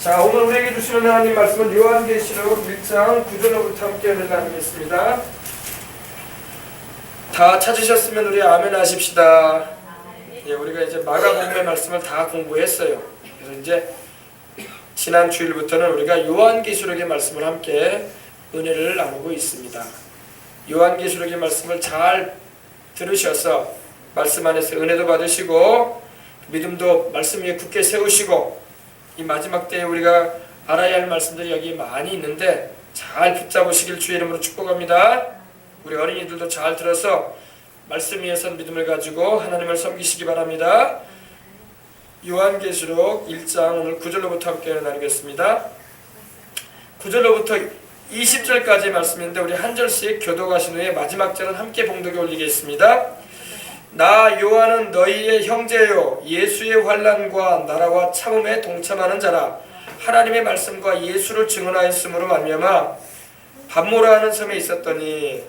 자, 오늘 우리에게 주시는 하나님 말씀은 요한계시록 1장 9절로부터 함께 나누겠습니다. 다 찾으셨으면 우리 아멘 하십시다. 예, 우리가 이제 마가복음의 말씀을 다 공부했어요. 그래서 이제 지난 주일부터는 우리가 요한계시록의 말씀을 함께 은혜를 나누고 있습니다. 요한계시록의 말씀을 잘 들으셔서 말씀 안에서 은혜도 받으시고 믿음도 말씀 위에 굳게 세우시고 이 마지막 때에 우리가 알아야 할 말씀들이 여기 많이 있는데 잘 붙잡으시길 주의 이름으로 축복합니다. 우리 어린이들도 잘 들어서 말씀 위에 선 믿음을 가지고 하나님을 섬기시기 바랍니다. 요한계시록 1장 오늘 9절로부터 함께 나누겠습니다. 9절로부터 20절까지 말씀인데 우리 한 절씩 교독하신 후에 마지막 절은 함께 봉독에 올리겠습니다. 나 요한은 너희의 형제요 예수의 환난과 나라와 참음에 동참하는 자라. 하나님의 말씀과 예수를 증언하였으므로 말미암아 밤모라 하는 섬에 있었더니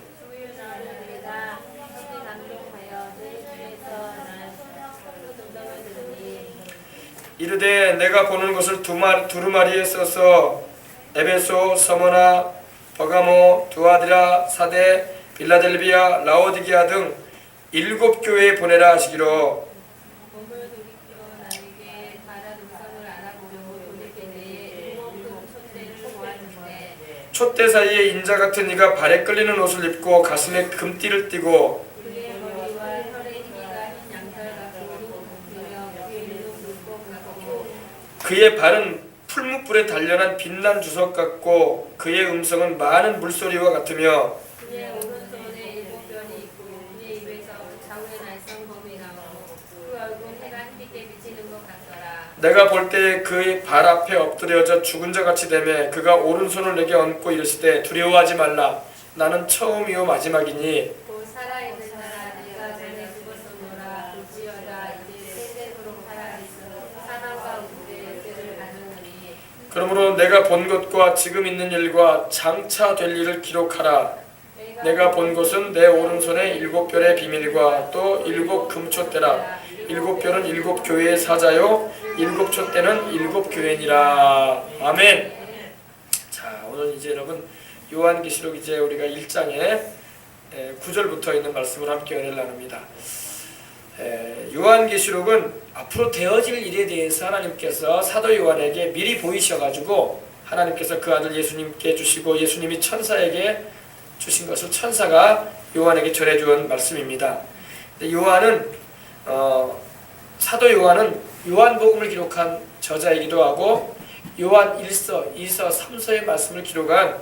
이르되 내가 보는 것을 두루마리에 써서 에베소, 서머나, 버가모, 두아디라, 사대, 빌라델비아, 라오디게아 등 7 교회에 보내라 하시기로. 촛대 사이에 인자 같은 이가 발에 끌리는 옷을 입고 가슴에 금띠를 띠고 그의 발은 풀무불에 단련한 빛난 주석 같고 그의 음성은 많은 물소리와 같으며 그의 오른손에 7별이 있고 그의 입에서 자우의 날성검이 나오고 그 얼굴 해가 햇빛에 비치는 것 같더라. 내가 볼 때 그의 발 앞에 엎드려져 죽은 자 같이 되매 그가 오른손을 내게 얹고 이르시되 두려워하지 말라. 나는 처음이요 마지막이니 곧 살아있는 자라. 내가 전에 죽었었노라. 어찌하여 이제 세세토록 살아있어 사망과 우주의 열쇠를 가졌느니 그러므로 내가 본 것과 지금 있는 일과 장차 될 일을 기록하라. 내가 본 것은 내 오른손에 7별의 비밀과 또 7 금촛대라. 7별은 7 교회의 사자요 7 촛대는 7 교회니라. 아멘. 자, 오늘 이제 여러분 요한계시록 이제 우리가 1장에 9절부터 있는 말씀을 함께 은혜를 나눕니다. 요한계시록은 앞으로 되어질 일에 대해서 하나님께서 사도 요한에게 미리 보이셔가지고 하나님께서 그 아들 예수님께 주시고 예수님이 천사에게 주신 것을 천사가 요한에게 전해주은 말씀입니다. 근데 요한은 사도 요한은 요한복음을 기록한 저자이기도 하고 요한 1서, 2서, 3서의 말씀을 기록한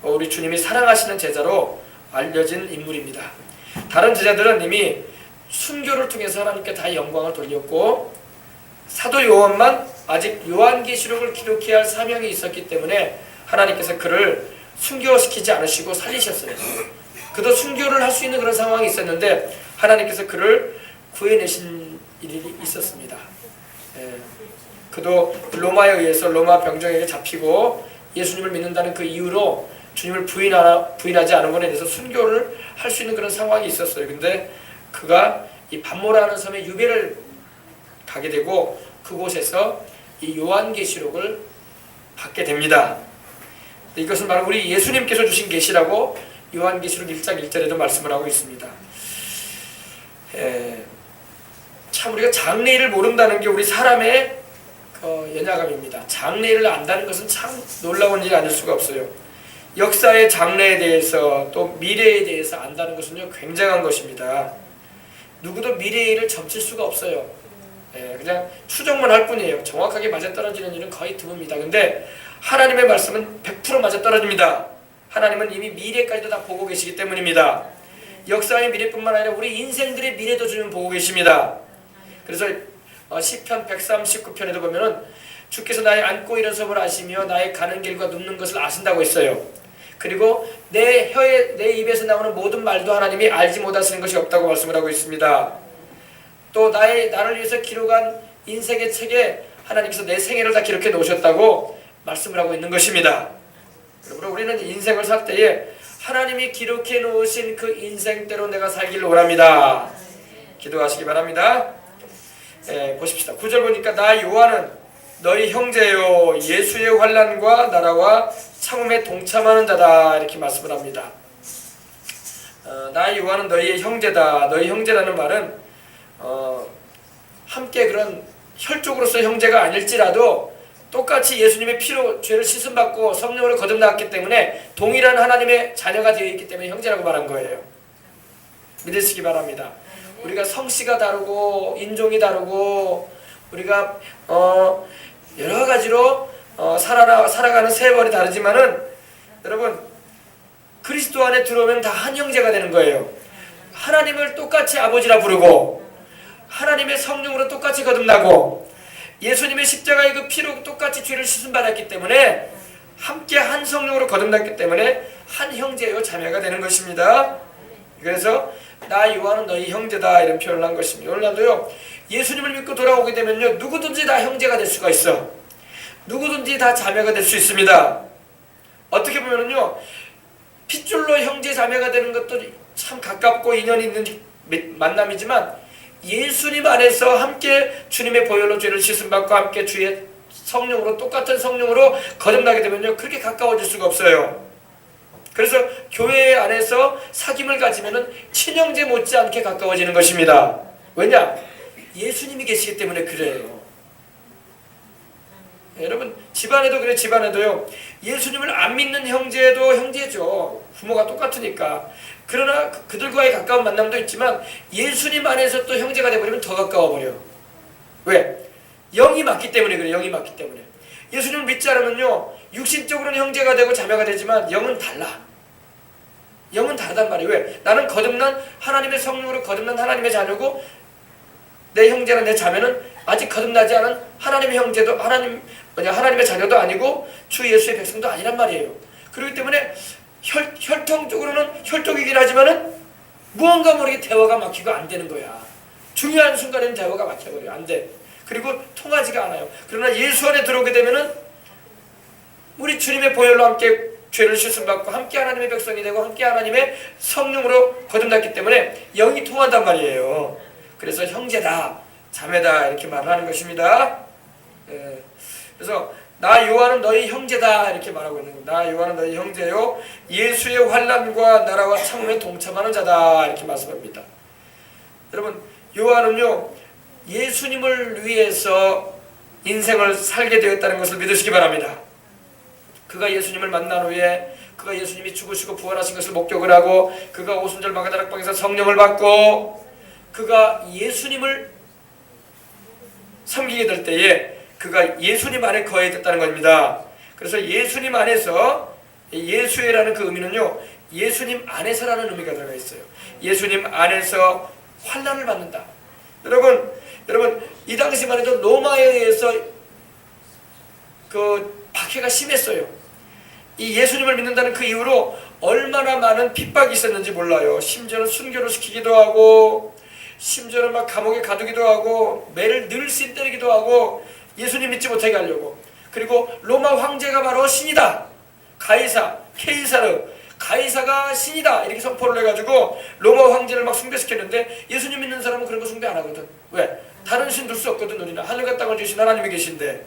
우리 주님이 사랑하시는 제자로 알려진 인물입니다. 다른 제자들은 이미 순교를 통해서 하나님께 다 영광을 돌렸고 사도 요한만 아직 요한계시록을 기록해야 할 사명이 있었기 때문에 하나님께서 그를 순교시키지 않으시고 살리셨어요. 그도 순교를 할 수 있는 그런 상황이 있었는데 하나님께서 그를 구해내신 일이 있었습니다. 그도 로마에 의해서 로마 병정에게 잡히고 예수님을 믿는다는 그 이유로 주님을 부인하지 않은 것에 대해서 순교를 할 수 있는 그런 상황이 있었어요. 근데 그가 이 밤모라는 섬에 유배를 가게 되고 그곳에서 이 요한계시록을 받게 됩니다. 이것은 바로 우리 예수님께서 주신 계시라고 요한계시록 1장 1절에도 말씀을 하고 있습니다. 참 우리가 장래일을 모른다는 게 우리 사람의 연약함입니다. 장래일을 안다는 것은 참 놀라운 일이 아닐 수가 없어요. 역사의 장래에 대해서 또 미래에 대해서 안다는 것은요 굉장한 것입니다. 누구도 미래의 일을 점칠 수가 없어요. 그냥 추정만 할 뿐이에요. 정확하게 맞아떨어지는 일은 거의 드뭅니다. 근데 하나님의 말씀은 100% 맞아떨어집니다. 하나님은 이미 미래까지도 다 보고 계시기 때문입니다. 역사의 미래뿐만 아니라 우리 인생들의 미래도 주님 보고 계십니다. 그래서 시편 139편에도 보면은 주께서 나의 앉고 일어섬을 아시며 나의 가는 길과 눕는 것을 아신다고 했어요. 그리고 내 입에서 나오는 모든 말도 하나님이 알지 못하시는 것이 없다고 말씀을 하고 있습니다. 또 나를 위해서 기록한 인생의 책에 하나님께서 내 생애를 다 기록해 놓으셨다고 말씀을 하고 있는 것입니다. 그러므로 우리는 인생을 살 때에 하나님이 기록해 놓으신 그 인생대로 내가 살길 원합니다. 기도하시기 바랍니다. 보십시다. 9절 보니까 나 요한은 너희 형제요 예수의 환난과 나라와 참음에 동참하는 자다 이렇게 말씀을 합니다. 나 요한은 너희의 형제다. 너희 형제라는 말은 함께 그런 혈족으로서 형제가 아닐지라도 똑같이 예수님의 피로 죄를 씻음받고 성령으로 거듭나왔기 때문에 동일한 하나님의 자녀가 되어 있기 때문에 형제라고 말한 거예요. 믿으시기 바랍니다. 우리가 성씨가 다르고 인종이 다르고 우리가 여러 가지로 살아가는 세월이 다르지만은 여러분 그리스도 안에 들어오면 다 한 형제가 되는 거예요. 하나님을 똑같이 아버지라 부르고 하나님의 성령으로 똑같이 거듭나고 예수님의 십자가의 그 피로 똑같이 죄를 씻음받았기 때문에 함께 한 성령으로 거듭났기 때문에 한 형제요 자매가 되는 것입니다. 그래서 나 요한은 너희 형제다 이런 표현을 한 것입니다. 오늘날도요 예수님을 믿고 돌아오게 되면요 누구든지 다 형제가 될 수가 있어. 누구든지 다 자매가 될 수 있습니다. 어떻게 보면은요 핏줄로 형제 자매가 되는 것도 참 가깝고 인연이 있는 만남이지만 예수님 안에서 함께 주님의 보혈로 죄를 씻음받고 함께 주의 성령으로 똑같은 성령으로 거듭나게 되면요 그렇게 가까워질 수가 없어요. 그래서 교회 안에서 사귐을 가지면은 친형제 못지않게 가까워지는 것입니다. 왜냐? 예수님이 계시기 때문에 그래요. 여러분 집안에도 그래. 집안에도요 예수님을 안 믿는 형제도 형제죠. 부모가 똑같으니까. 그러나 그들과의 가까운 만남도 있지만 예수님 안에서 또 형제가 되어버리면 더 가까워버려. 왜? 영이 맞기 때문에 그래. 영이 맞기 때문에. 예수님을 믿지 않으면요 육신적으로는 형제가 되고 자매가 되지만 영은 달라. 영은 다르단 말이에요. 왜? 나는 거듭난 하나님의 성령으로 거듭난 하나님의 자녀고 내 형제나 내 자매는 아직 거듭나지 않은 하나님의 형제도 하나님의 자녀도 아니고 주 예수의 백성도 아니란 말이에요. 그렇기 때문에 혈통적으로는 혈족이긴 하지만은 무언가 모르게 대화가 막히고 안 되는 거야. 중요한 순간에는 대화가 막혀버려. 안 돼. 그리고 통하지가 않아요. 그러나 예수 안에 들어오게 되면은 우리 주님의 보혈로 함께 죄를 씻음받고 함께 하나님의 백성이 되고 함께 하나님의 성령으로 거듭났기 때문에 영이 통한단 말이에요. 그래서 형제다, 자매다 이렇게 말하는 것입니다. 그래서 나 요한은 너희 형제다 이렇게 말하고 있는 겁니다. 나 요한은 너희 형제요 예수의 환난과 나라와 참음에 동참하는 자다 이렇게 말씀합니다. 여러분 요한은요 예수님을 위해서 인생을 살게 되었다는 것을 믿으시기 바랍니다. 그가 예수님을 만난 후에 그가 예수님이 죽으시고 부활하신 것을 목격을 하고 그가 오순절 마가다락방에서 성령을 받고 그가 예수님을 섬기게 될 때에 그가 예수님 안에 거해졌다는 겁니다. 그래서 예수님 안에서 예수의라는 그 의미는요 예수님 안에서라는 의미가 들어가 있어요. 예수님 안에서 환난을 받는다. 여러분 이 당시만 해도 로마에 의해서 그 박해가 심했어요. 이 예수님을 믿는다는 그 이후로 얼마나 많은 핍박이 있었는지 몰라요. 심지어는 순교를 시키기도 하고 심지어는 막 감옥에 가두기도 하고 매를 늘 씬 때리기도 하고 예수님 믿지 못하게 하려고. 그리고 로마 황제가 바로 신이다. 케이사르 가이사가 신이다 이렇게 선포를 해가지고 로마 황제를 막 숭배시켰는데 예수님 믿는 사람은 그런 거 숭배 안 하거든. 왜? 다른 신 둘 수 없거든. 우리는 하늘과 땅을 주신 하나님이 계신데.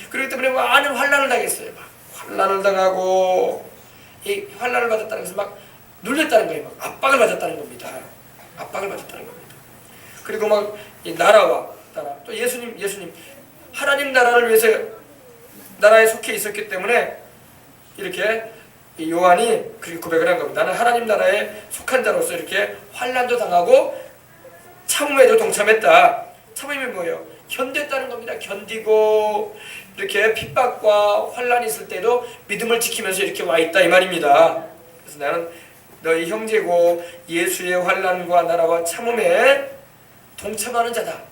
그렇기 때문에 많은 환난을 당했어요. 막 환난을 당하고 이 환난을 받았다는 것은 막 눌렸다는 거예요. 막 압박을 받았다는 겁니다. 압박을 받았다는 겁니다. 그리고 막 이 나라 또 예수님 하나님 나라를 위해서 나라에 속해 있었기 때문에 이렇게 요한이 그렇게 고백을 한 겁니다. 나는 하나님 나라에 속한 자로서 이렇게 환난도 당하고 참음에도 동참했다. 참음이 뭐예요? 견뎠다는 겁니다. 견디고 이렇게 핍박과 환난이 있을 때도 믿음을 지키면서 이렇게 와 있다 이 말입니다. 그래서 나는 너희 형제고 예수의 환난과 나라와 참음에 동참하는 자다.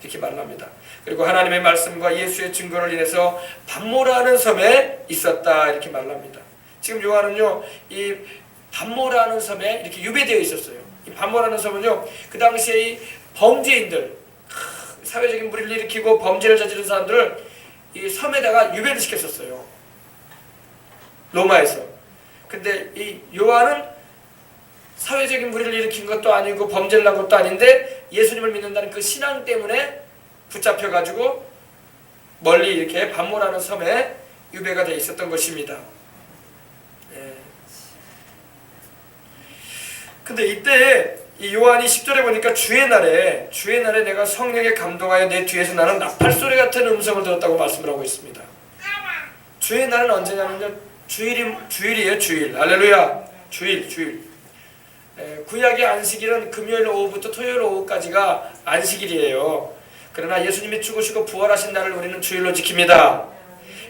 이렇게 말합니다. 그리고 하나님의 말씀과 예수의 증거를 인해서 반모라는 섬에 있었다 이렇게 말합니다. 지금 요한은요 이 반모라는 섬에 이렇게 유배되어 있었어요. 이 반모라는 섬은요 그 당시에 이 범죄인들 사회적인 무리를 일으키고 범죄를 저지른 사람들을 이 섬에다가 유배를 시켰었어요. 로마에서. 근데 이 요한은 사회적인 무리를 일으킨 것도 아니고 범죄를 한 것도 아닌데 예수님을 믿는다는 그 신앙 때문에 붙잡혀가지고 멀리 이렇게 반모라는 섬에 유배가 돼 있었던 것입니다. 예. 근데 이때 이 요한이 10절에 보니까 주의 날에 내가 성령에 감동하여 내 뒤에서 나는 나팔소리 같은 음성을 들었다고 말씀을 하고 있습니다. 주의 날은 언제냐면요, 주일이에요. 주일. 할렐루야. 주일. 구약의 안식일은 금요일 오후부터 토요일 오후까지가 안식일이에요. 그러나 예수님이 죽으시고 부활하신 날을 우리는 주일로 지킵니다.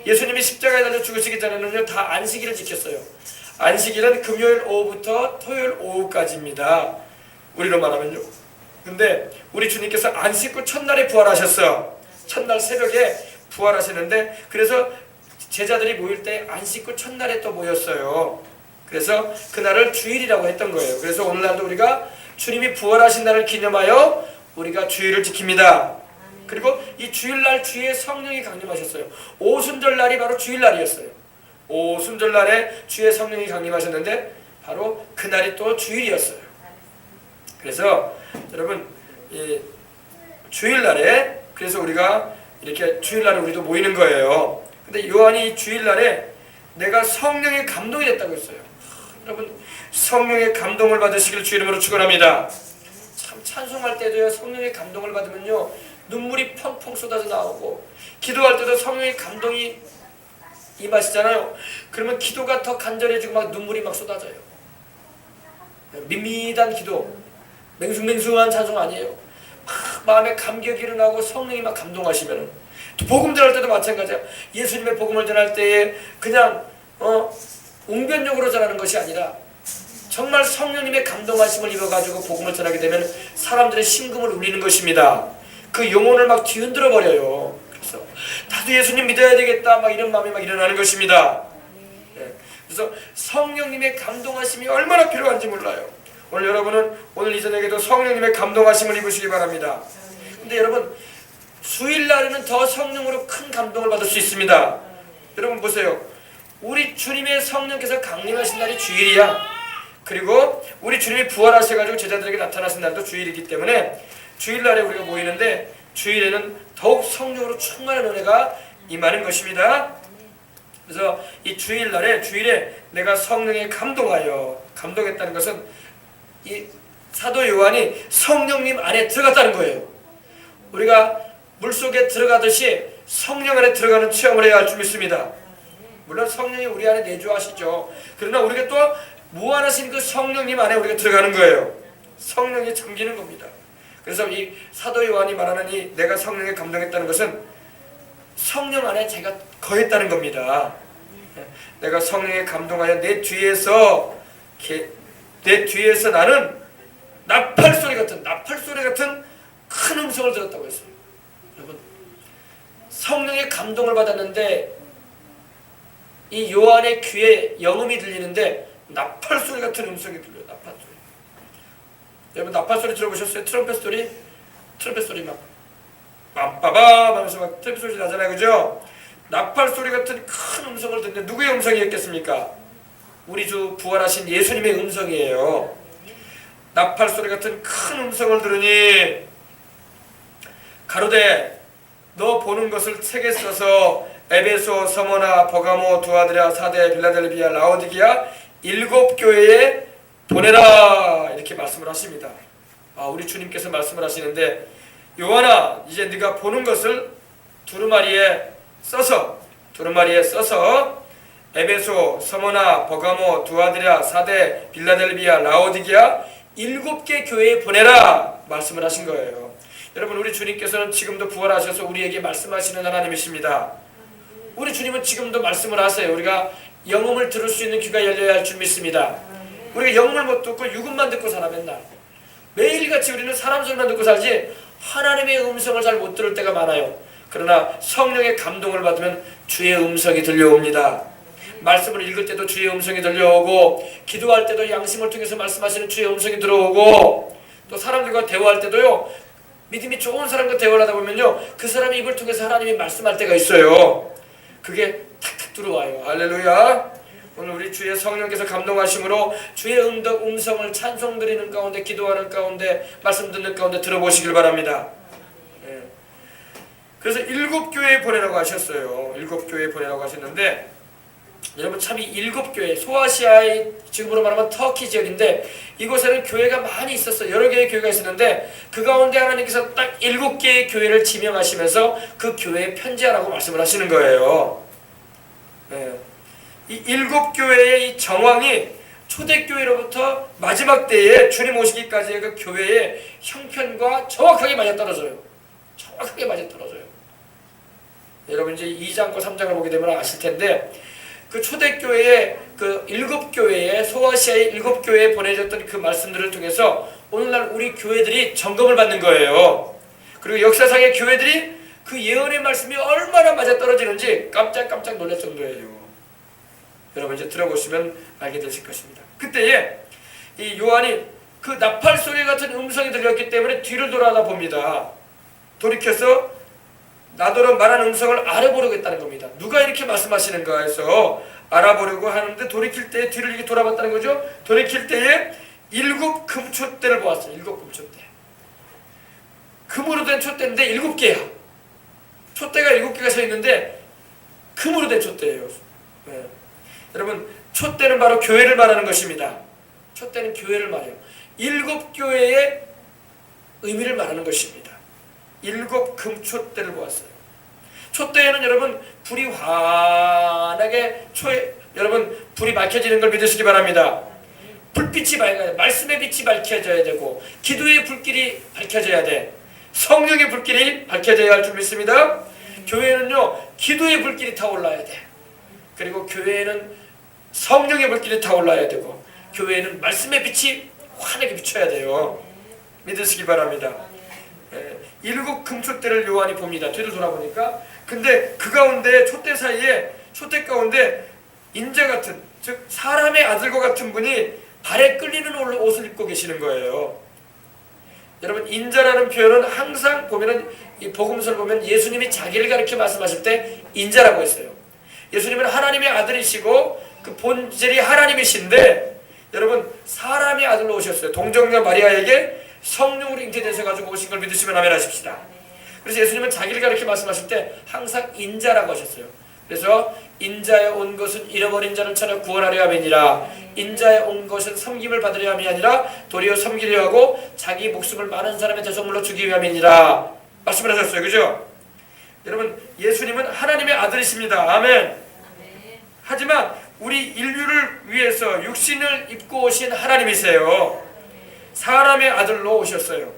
예수님이 십자가에 달려 죽으시기 전에는요, 다 안식일을 지켰어요. 안식일은 금요일 오후부터 토요일 오후까지입니다. 우리로 말하면요. 근데 우리 주님께서 안식 후 첫날에 부활하셨어. 첫날 새벽에 부활하시는데, 그래서 제자들이 모일 때 안식 후 첫날에 또 모였어요. 그래서 그날을 주일이라고 했던 거예요. 그래서 오늘날도 우리가 주님이 부활하신 날을 기념하여 우리가 주일을 지킵니다. 그리고 이 주일날 주의 성령이 강림하셨어요. 오순절날이 바로 주일날이었어요. 오순절날에 주의 성령이 강림하셨는데 바로 그날이 또 주일이었어요. 그래서 여러분, 이 주일날에, 그래서 우리가 이렇게 주일날에 우리도 모이는 거예요. 근데 요한이 주일날에 내가 성령의 감동이 됐다고 했어요. 여러분, 성령의 감동을 받으시길 주 이름으로 축원합니다. 참 찬송할 때도요, 성령의 감동을 받으면요, 눈물이 펑펑 쏟아져 나오고, 기도할 때도 성령의 감동이 임하시잖아요. 그러면 기도가 더 간절해지고 막 눈물이 막 쏟아져요. 밋밋한 기도, 맹숭맹숭한 찬송 아니에요. 막 마음에 감격이 일어나고 성령이 막 감동하시면은, 복음 전할 때도 마찬가지야. 예수님의 복음을 전할 때에 그냥 웅변용으로 전하는 것이 아니라 정말 성령님의 감동하심을 입어가지고 복음을 전하게 되면 사람들의 심금을 울리는 것입니다. 그 영혼을 막 뒤흔들어 버려요. 그래서 나도 예수님 믿어야 되겠다, 막 이런 마음이 막 일어나는 것입니다. 네. 그래서 성령님의 감동하심이 얼마나 필요한지 몰라요. 오늘 여러분은 오늘 이 저녁에도 성령님의 감동하심을 입으시기 바랍니다. 근데 여러분, 주일날에는 더 성령으로 큰 감동을 받을 수 있습니다. 여러분 보세요. 우리 주님의 성령께서 강림하신 날이 주일이야. 그리고 우리 주님이 부활하셔가지고 제자들에게 나타나신 날도 주일이기 때문에 주일날에 우리가 모이는데, 주일에는 더욱 성령으로 충만한 은혜가 임하는 것입니다. 그래서 이 주일에 내가 성령에 감동했다는 것은 이 사도 요한이 성령님 안에 들어갔다는 거예요. 우리가 물속에 들어가듯이 성령 안에 들어가는 체험을 해야 할 줄 믿습니다. 물론 성령이 우리 안에 내주하시죠. 그러나 우리가 또 무한하신 그 성령님 안에 우리가 들어가는 거예요. 성령이 잠기는 겁니다. 그래서 이 사도 요한이 말하는 이 내가 성령에 감동했다는 것은 성령 안에 제가 거했다는 겁니다. 내가 성령에 감동하여 내 뒤에서 나는 나팔소리 같은 큰 음성을 들었다고 했어요. 여러분, 성령의 감동을 받았는데 이 요한의 귀에 영음이 들리는데 나팔소리 같은 음성이 들려요. 나팔소리. 여러분, 나팔소리 들어보셨어요? 트럼펫 소리 막 빰빠밤 하면서 막 트럼펫 소리 나잖아요. 그죠? 나팔소리 같은 큰 음성을 듣는데 누구의 음성이었겠습니까? 우리 주 부활하신 예수님의 음성이에요. 나팔소리 같은 큰 음성을 들으니 가로되 너 보는 것을 책에 써서 에베소, 서머나, 버가모, 두아드라, 사데, 빌라델비아, 라오디게아 7교회에 보내라, 이렇게 말씀을 하십니다. 우리 주님께서 말씀을 하시는데, 요한아, 이제 네가 보는 것을 두루마리에 써서 에베소, 서머나, 버가모, 두아드라, 사데, 빌라델비아, 라오디게아 7개 교회에 보내라 말씀을 하신 거예요. 여러분, 우리 주님께서는 지금도 부활하셔서 우리에게 말씀하시는 하나님이십니다. 우리 주님은 지금도 말씀을 하세요. 우리가 영음을 들을 수 있는 귀가 열려야 할 줄 믿습니다. 우리가 영음을 못 듣고 육음만 듣고 살아. 맨날 매일같이 우리는 사람 소리만 듣고 살지 하나님의 음성을 잘 못 들을 때가 많아요. 그러나 성령의 감동을 받으면 주의 음성이 들려옵니다. 말씀을 읽을 때도 주의 음성이 들려오고, 기도할 때도 양심을 통해서 말씀하시는 주의 음성이 들어오고, 또 사람들과 대화할 때도요, 믿음이 좋은 사람과 대화를 하다 보면요, 그 사람의 입을 통해서 하나님이 말씀할 때가 있어요. 그게 탁탁 들어와요. 할렐루야. 오늘 우리 주의 성령께서 감동하심으로 주의 음성을 찬송 드리는 가운데, 기도하는 가운데, 말씀 듣는 가운데 들어보시길 바랍니다. 그래서 7교회에 보내라고 하셨어요. 7교회에 보내라고 하셨는데, 여러분 참 이 7교회, 소아시아의 지금으로 말하면 터키 지역인데, 이곳에는 교회가 많이 있었어요. 여러 개의 교회가 있었는데, 그 가운데 하나님께서 딱 7개의 교회를 지명하시면서 그 교회에 편지하라고 말씀을 하시는 거예요. 네. 이 7교회의 이 정황이 초대교회로부터 마지막 때에 주님 오시기까지의 그 교회의 형편과 정확하게 맞아떨어져요. 정확하게 맞아떨어져요. 여러분 이제 2장과 3장을 보게 되면 아실 텐데, 그 초대교회의 그 7교회에, 소아시아의 7교회에 보내졌던 그 말씀들을 통해서 오늘날 우리 교회들이 점검을 받는 거예요. 그리고 역사상의 교회들이 그 예언의 말씀이 얼마나 맞아떨어지는지 깜짝깜짝 놀랄 정도예요. 여러분 이제 들어보시면 알게 되실 것입니다. 그때에 이 요한이 그 나팔 소리 같은 음성이 들렸기 때문에 뒤를 돌아다 봅니다. 돌이켜서 나더러 말한 음성을 알아보려고 했다는 겁니다. 누가 이렇게 말씀하시는가 해서 알아보려고 하는데, 돌이킬 때 뒤를 이렇게 돌아봤다는 거죠. 돌이킬 때에 7 금촛대를 보았어요. 7 금촛대. 금으로 된 촛대인데 7개야. 촛대가 7개가 서 있는데 금으로 된 촛대예요. 네. 여러분 촛대는 바로 교회를 말하는 것입니다. 촛대는 교회를 말해요. 7교회의 의미를 말하는 것입니다. 7 금촛대를 보았어요. 촛대에는 여러분 불이 환하게 여러분 불이 밝혀지는 걸 믿으시기 바랍니다. 불빛이 밝아야 돼. 말씀의 빛이 밝혀져야 되고, 기도의 불길이 밝혀져야 돼. 성령의 불길이 밝혀져야 할 줄 믿습니다. 교회는요 기도의 불길이 타올라야 돼. 그리고 교회에는 성령의 불길이 타올라야 되고, 교회에는 말씀의 빛이 환하게 비춰야 돼요. 믿으시기 바랍니다. 7 금촛대를 요한이 봅니다. 뒤를 돌아보니까. 근데 그 가운데 촛대 사이에, 촛대 가운데 인자 같은, 즉 사람의 아들과 같은 분이 발에 끌리는 옷을 입고 계시는 거예요. 여러분 인자라는 표현은 항상 보면은 이 복음서를 보면 예수님이 자기를 가리켜 말씀하실 때 인자라고 했어요. 예수님은 하나님의 아들이시고 그 본질이 하나님이신데, 여러분 사람의 아들로 오셨어요. 동정녀 마리아에게 성령으로 잉태되셔 가지고 오신 걸 믿으시면 아멘 하십시다. 그래서 예수님은 자기를 가리켜 말씀하실 때 항상 인자라고 하셨어요. 그래서 인자에 온 것은 잃어버린 자를 찾아 구원하려 함이니라. 인자에 온 것은 섬김을 받으려 함이 아니라 도리어 섬기려 하고 자기 목숨을 많은 사람의 대속물로 주기 위함이니라 말씀을 하셨어요. 그죠? 여러분 예수님은 하나님의 아들이십니다. 아멘. 하지만 우리 인류를 위해서 육신을 입고 오신 하나님이세요. 사람의 아들로 오셨어요.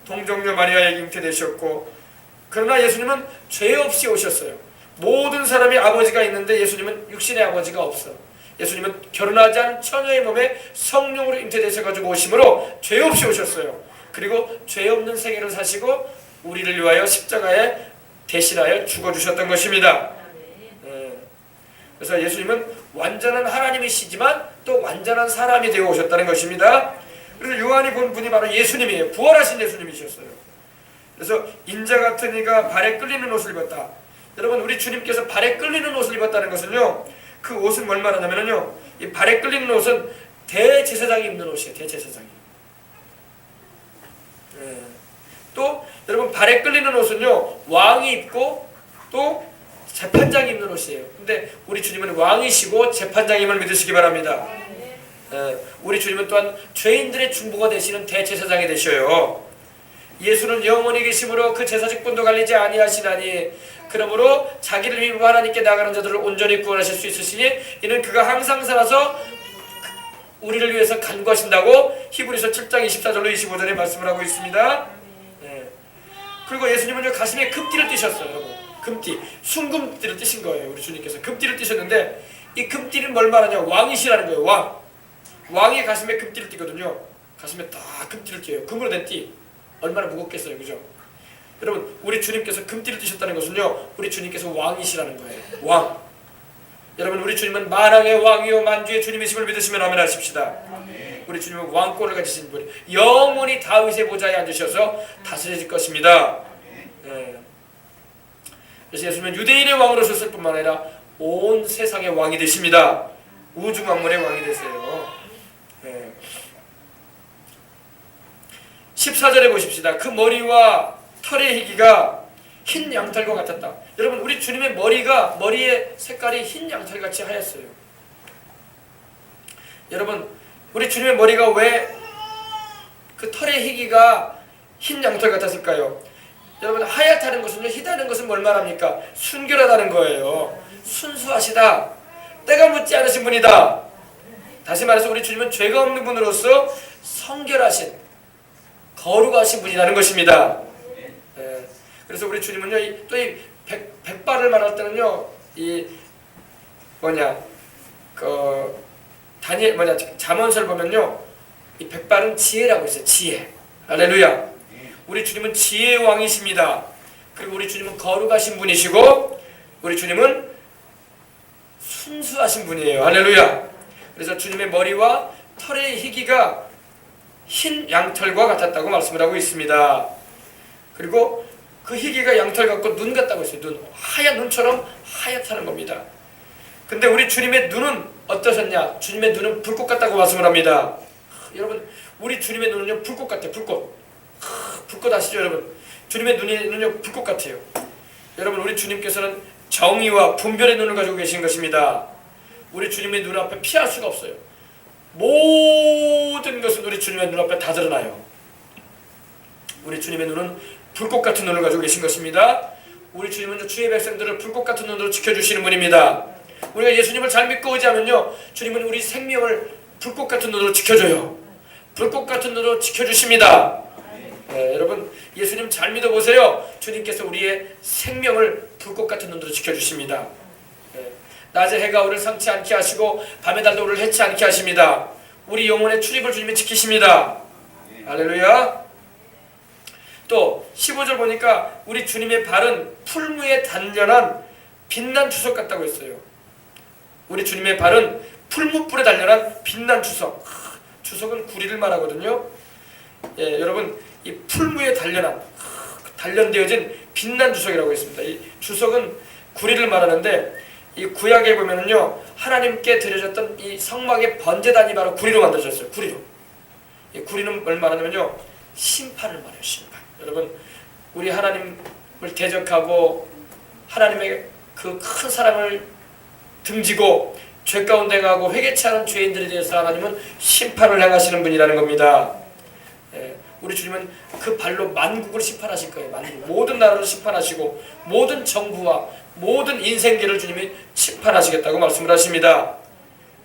동정녀 마리아에게 잉태되셨고, 그러나 예수님은 죄 없이 오셨어요. 모든 사람이 아버지가 있는데 예수님은 육신의 아버지가 없어. 예수님은 결혼하지 않은 처녀의 몸에 성령으로 잉태되셔가지고 오심으로 죄 없이 오셨어요. 그리고 죄 없는 생애를 사시고 우리를 위하여 십자가에 대신하여 죽어주셨던 것입니다. 그래서 예수님은 완전한 하나님이시지만 또 완전한 사람이 되어 오셨다는 것입니다. 그래서 요한이 본 분이 바로 예수님이에요. 부활하신 예수님이셨어요. 그래서 인자 같은 이가 발에 끌리는 옷을 입었다. 여러분 우리 주님께서 발에 끌리는 옷을 입었다는 것은요, 그 옷은 뭘 말하냐면요, 이 발에 끌리는 옷은 대제사장이 입는 옷이에요. 대제사장이. 또 여러분 발에 끌리는 옷은요 왕이 입고 또 재판장이 입는 옷이에요. 근데 우리 주님은 왕이시고 재판장임을 믿으시기 바랍니다. 우리 주님은 또한 죄인들의 중보가 되시는 대제사장이 되셔요. 예수는 영원히 계심으로 그 제사직분도 갈리지 아니하시나니 그러므로 자기를 위하여 하나님께 나가는 자들을 온전히 구원하실 수 있으시니 이는 그가 항상 살아서 우리를 위해서 간구하신다고 히브리서 7장 24절로 25절에 말씀을 하고 있습니다. 그리고 예수님은 가슴에 금띠를 띠셨어요. 여러분. 금띠, 순금띠를 띠신 거예요. 우리 주님께서 금띠를 띠셨는데 이 금띠는 뭘 말하냐? 왕이시라는 거예요. 왕. 왕이 가슴에 금띠를 띠거든요. 가슴에 다 금띠를 띠요. 금으로 된 띠. 얼마나 무겁겠어요. 그죠? 여러분 우리 주님께서 금띠를 띠셨다는 것은요, 우리 주님께서 왕이시라는 거예요. 왕. 여러분 우리 주님은 만왕의 왕이요 만주의 주님이심을 믿으시면 아멘 하십시다. 우리 주님은 왕권을 가지신 분이 영원히 다윗의 보좌에 앉으셔서 다스리실 것입니다. 그래서 예수님은 유대인의 왕으로 오셨을 뿐만 아니라 온 세상의 왕이 되십니다. 우주 만물의 왕이 되세요. 14절에 보십시다. 그 머리와 털의 희기가 흰 양털과 같았다. 여러분, 우리 주님의 머리의 색깔이 흰 양털같이 하였어요. 여러분, 우리 주님의 머리가 왜 그 털의 희기가 흰 양털 같았을까요? 여러분, 하얗다는 것은요, 희다는 것은 뭘 말합니까? 순결하다는 거예요. 순수하시다. 때가 묻지 않으신 분이다. 다시 말해서 우리 주님은 죄가 없는 분으로서 성결하신, 거룩하신 분이라는 것입니다. 그래서 우리 주님은요, 또 이 백발을 말할 때는요, 잠언서를 보면요, 이 백발은 지혜라고 있어요. 지혜. 할렐루야. 우리 주님은 지혜의 왕이십니다. 그리고 우리 주님은 거룩하신 분이시고, 우리 주님은 순수하신 분이에요. 할렐루야. 그래서 주님의 머리와 털의 희기가 흰 양털과 같았다고 말씀을 하고 있습니다. 그리고 그 희기가 양털 같고 눈 같다고 했어요. 하얀 눈처럼 하얗다는 겁니다. 근데 우리 주님의 눈은 어떠셨냐? 주님의 눈은 불꽃 같다고 말씀을 합니다. 여러분, 우리 주님의 눈은요, 불꽃 같아요. 불꽃 아시죠, 여러분? 주님의 눈은요, 불꽃 같아요. 여러분, 우리 주님께서는 정의와 분별의 눈을 가지고 계신 것입니다. 우리 주님의 눈앞에 피할 수가 없어요. 모든 것은 우리 주님의 눈앞에 다 드러나요. 우리 주님의 눈은 불꽃 같은 눈을 가지고 계신 것입니다. 우리 주님은 주의 백성들을 불꽃 같은 눈으로 지켜주시는 분입니다. 우리가 예수님을 잘 믿고 의지하면요, 주님은 우리 생명을 불꽃 같은 눈으로 지켜줘요. 불꽃 같은 눈으로 지켜주십니다. 여러분, 예수님 잘 믿어보세요. 주님께서 우리의 생명을 불꽃 같은 눈으로 지켜주십니다. 낮에 해가 우리를 상치 않게 하시고 밤에 달도 우리를 해치 않게 하십니다. 우리 영혼의 출입을 주님이 지키십니다. 할렐루야. 또 15절 보니까 우리 주님의 발은 풀무에 단련한 빛난 주석 같다고 했어요. 우리 주님의 발은 풀무불에 단련한 빛난 주석. 주석은 구리를 말하거든요. 여러분, 이 풀무에 단련되어진 빛난 주석이라고 했습니다. 이 주석은 구리를 말하는데, 이 구약에 보면은요, 하나님께 드려졌던 이 성막의 번제단이 바로 구리로 만들어졌어요. 구리로. 이 구리는 뭘 말하냐면요, 심판을 말해요. 심판. 여러분, 우리 하나님을 대적하고 하나님의 그 큰 사랑을 등지고 죄 가운데 가고 회개치 않은 죄인들에 대해서 하나님은 심판을 행하시는 분이라는 겁니다. 우리 주님은 그 발로 만국을 심판하실 거예요. 만국. 모든 나라를 심판하시고 모든 정부와 모든 인생계를 주님이 심판하시겠다고 말씀을 하십니다.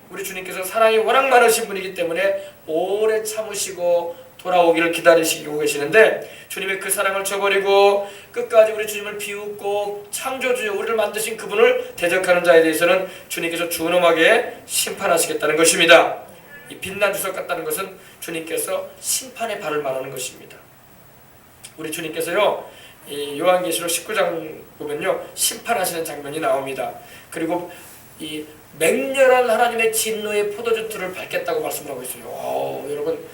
우리 주님께서 사랑이 워낙 많으신 분이기 때문에 오래 참으시고 돌아오기를 기다리시고 계시는데, 주님의 그 사랑을 저버리고 끝까지 우리 주님을 비웃고 창조주여 우리를 만드신 그분을 대적하는 자에 대해서는 주님께서 준엄하게 심판하시겠다는 것입니다. 이 빛난 주석 같다는 것은 주님께서 심판의 발을 말하는 것입니다. 우리 주님께서요, 이 요한계시록 19장 보면요, 심판하시는 장면이 나옵니다. 그리고 이 맹렬한 하나님의 진노의 포도주틀을 밟겠다고 말씀을 하고 있어요. 여러분,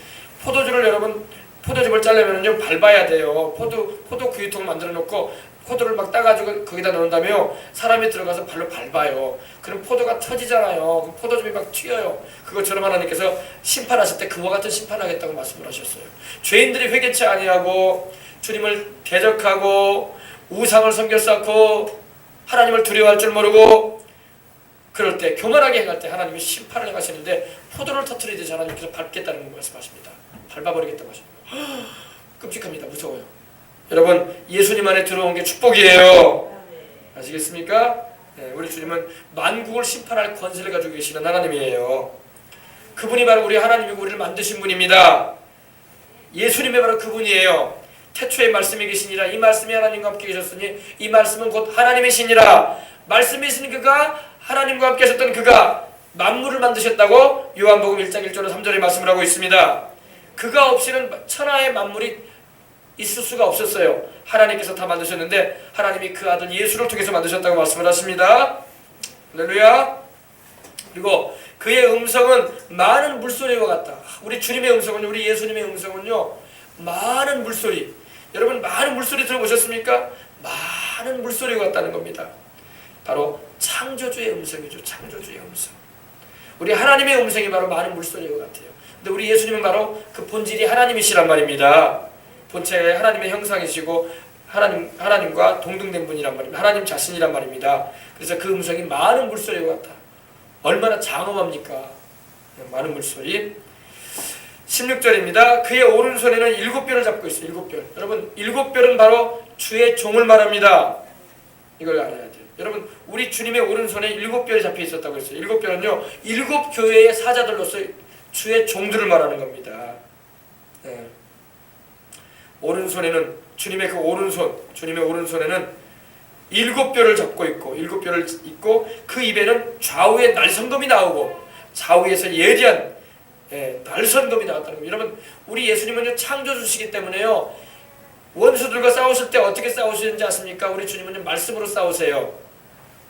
포도즙을 짜려면요, 밟아야 돼요. 포도 구유통 만들어 놓고 포도를 막 따가지고 거기다 넣는다며 사람이 들어가서 발로 밟아요. 그럼 포도가 터지잖아요. 그럼 포도즙이 막 튀어요. 그것처럼 하나님께서 심판하실 때 그와 같은 심판하겠다고 말씀을 하셨어요. 죄인들이 회개치 아니하고 주님을 대적하고 우상을 섬겨 쌓고 하나님을 두려워할 줄 모르고 그럴 때, 교만하게 행할 때 하나님이 심판을 행하시는데 포도를 터뜨리듯이 하나님께서 밟겠다는 말씀하십니다. 밟아버리겠다고 하십니다. 끔찍합니다. 무서워요. 여러분, 예수님 안에 들어온 게 축복이에요. 아시겠습니까? 우리 주님은 만국을 심판할 권세를 가지고 계시는 하나님이에요. 그분이 바로 우리 하나님이고 우리를 만드신 분입니다. 예수님이 바로 그분이에요. 태초에 말씀이 계시니라. 이 말씀이 하나님과 함께 계셨으니 이 말씀은 곧 하나님이시니라. 말씀이신 그가, 하나님과 함께 하셨던 그가 만물을 만드셨다고 요한복음 1장 1절로 3절에 말씀을 하고 있습니다. 그가 없이는 천하의 만물이 있을 수가 없었어요. 하나님께서 다 만드셨는데 하나님이 그 아들 예수를 통해서 만드셨다고 말씀을 하십니다. 할렐루야. 그리고 그의 음성은 많은 물소리와 같다. 우리 주님의 음성은요, 우리 예수님의 음성은요, 많은 물소리. 여러분, 많은 물소리 들어보셨습니까? 많은 물소리가 같다는 겁니다. 바로 창조주의 음성이죠. 창조주의 음성. 우리 하나님의 음성이 바로 많은 물소리와 같아요. 근데 우리 예수님은 바로 그 본질이 하나님이시란 말입니다. 본체가 하나님의 형상이시고 하나님과 동등된 분이란 말입니다. 하나님 자신이란 말입니다. 그래서 그 음성이 많은 물소리와 같다. 얼마나 장엄합니까? 많은 물소리. 16절입니다. 그의 오른손에는 7뼈를 잡고 있어요. 7뼈. 여러분 7뼈는 바로 주의 종을 말합니다. 이걸 알아야 돼요. 여러분 우리 주님의 오른손에 7뼈이 잡혀 있었다고 했어요. 7뼈는요 7교회의 사자들로서 주의 종들을 말하는 겁니다. 네. 오른손에는 주님의 오른손에는 7뼈를 잡고 있고 7뼈를 있고 그 입에는 좌우에 날성검이 나오고 좌우에서 예리한 날성검이 나왔다는 겁니다. 여러분 우리 예수님은요 창조주시기 때문에요 원수들과 싸우실 때 어떻게 싸우시는지 아십니까? 우리 주님은요 말씀으로 싸우세요.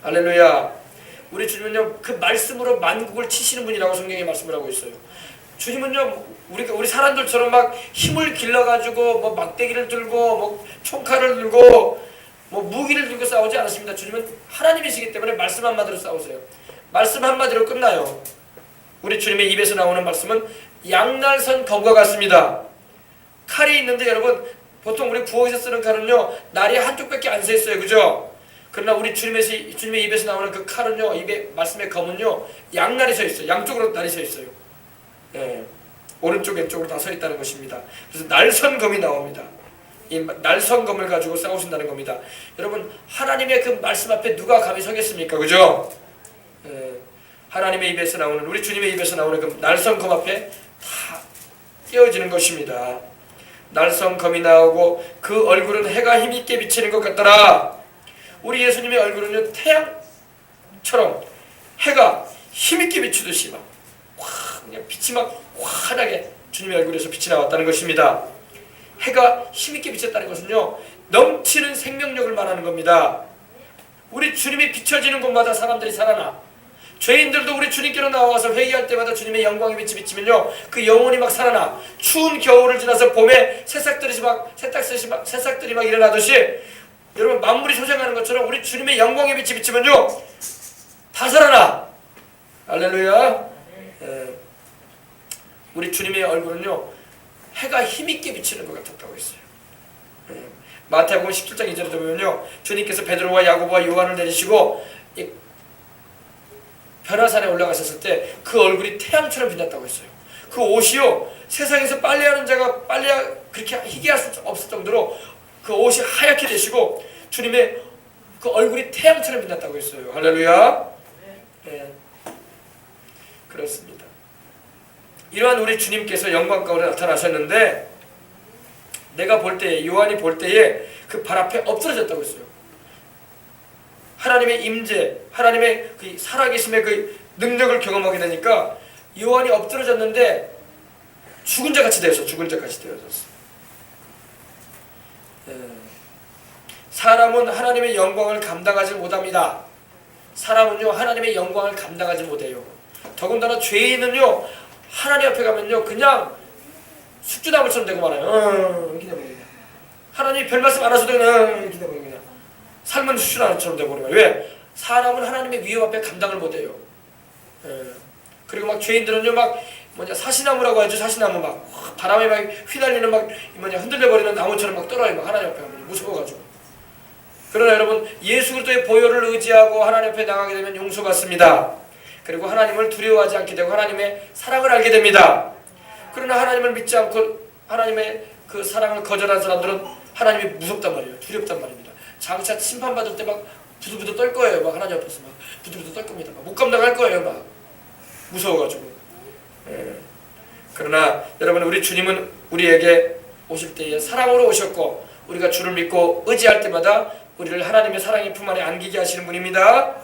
할렐루야. 우리 주님은요 그 말씀으로 만국을 치시는 분이라고 성경에 말씀을 하고 있어요. 주님은요 우리 사람들처럼 막 힘을 길러가지고 뭐 막대기를 들고 뭐 총칼을 들고 뭐 무기를 들고 싸우지 않으십니다. 주님은 하나님이시기 때문에 말씀 한마디로 싸우세요. 말씀 한마디로 끝나요. 우리 주님의 입에서 나오는 말씀은 양날선 검과 같습니다. 칼이 있는데 여러분 보통 우리 부엌에서 쓰는 칼은요 날이 한쪽밖에 안 서 있어요. 그죠? 그러나 우리 주님의 입에서 나오는 그 칼은요 입에 말씀의 검은요 양날이 서 있어요. 양쪽으로 날이 서 있어요. 오른쪽 왼쪽으로 다 서 있다는 것입니다. 그래서 날선검이 나옵니다. 이 날선검을 가지고 싸우신다는 겁니다. 여러분 하나님의 그 말씀 앞에 누가 감히 서겠습니까? 그죠? 하나님의 입에서 나오는 우리 주님의 입에서 나오는 그 날선검 앞에 다 깨어지는 것입니다. 날선검이 나오고 그 얼굴은 해가 힘있게 비치는 것 같더라. 우리 예수님의 얼굴은요 태양처럼 해가 힘있게 비추듯이 막 그냥 빛이 막 환하게 주님의 얼굴에서 빛이 나왔다는 것입니다. 해가 힘있게 비쳤다는 것은요 넘치는 생명력을 말하는 겁니다. 우리 주님이 비춰지는 곳마다 사람들이 살아나. 죄인들도 우리 주님께로 나와서 회개할 때마다 주님의 영광의 빛이 비치면요 그 영혼이 막 살아나. 추운 겨울을 지나서 봄에 새싹들이 막 일어나듯이 여러분 만물이 소생하는 것처럼 우리 주님의 영광의 빛이 비치면요 다 살아나. 할렐루야. 우리 주님의 얼굴은요 해가 힘있게 비치는 것 같았다고 했어요. 마태복음 17장 2절에 보면요 주님께서 베드로와 야고보와 요한을 내리시고 변화산에 올라가셨을 때 그 얼굴이 태양처럼 빛났다고 했어요. 그 옷이요 세상에서 빨래하는 자가 그렇게 희귀할 수 없을 정도로 그 옷이 하얗게 되시고 주님의 그 얼굴이 태양처럼 빛났다고 했어요. 할렐루야. 그렇습니다. 이러한 우리 주님께서 영광 가운데 나타나셨는데 내가 볼 때에 요한이 볼 때에 그 발 앞에 엎드러졌다고 했어요. 하나님의 임재, 하나님의 그 살아계심의 그 능력을 경험하게 되니까 요한이 엎드러졌는데 죽은 자같이 되었어. 사람은 하나님의 영광을 감당하지 못합니다. 사람은요 하나님의 영광을 감당하지 못해요. 더군다나 죄인은요 하나님 앞에 가면요 그냥 숙주나물처럼 되고 말아요. 이렇게 되고 하나님이 별 말씀 안 하셔도 그냥 이렇게 되고 그냥 삶은 숙주나물처럼 되고 그래요. 왜? 사람은 하나님의 위험 앞에 감당을 못해요. 그리고 막 죄인들은요 막 사시나무라고 하죠. 사시나무 막 바람에 막 휘날리는 막 흔들려버리는 나무처럼 막 떨어요. 막 하나님 앞에 가면 무서워가지고. 그러나 여러분 예수 그리스도의 보혈을 의지하고 하나님 앞에 나가게 되면 용서받습니다. 그리고 하나님을 두려워하지 않게 되고 하나님의 사랑을 알게 됩니다. 그러나 하나님을 믿지 않고 하나님의 그 사랑을 거절한 사람들은 하나님이 무섭단 말이에요. 두렵단 말입니다. 장차 심판받을 때 막 부들부들 떨 거예요. 막 하나님 앞에서 막 부들부들 떨 겁니다. 못 감당할 거예요. 막 무서워가지고. 그러나 여러분 우리 주님은 우리에게 오실 때에 사랑으로 오셨고 우리가 주를 믿고 의지할 때마다 우리를 하나님의 사랑의 품 안에 안기게 하시는 분입니다.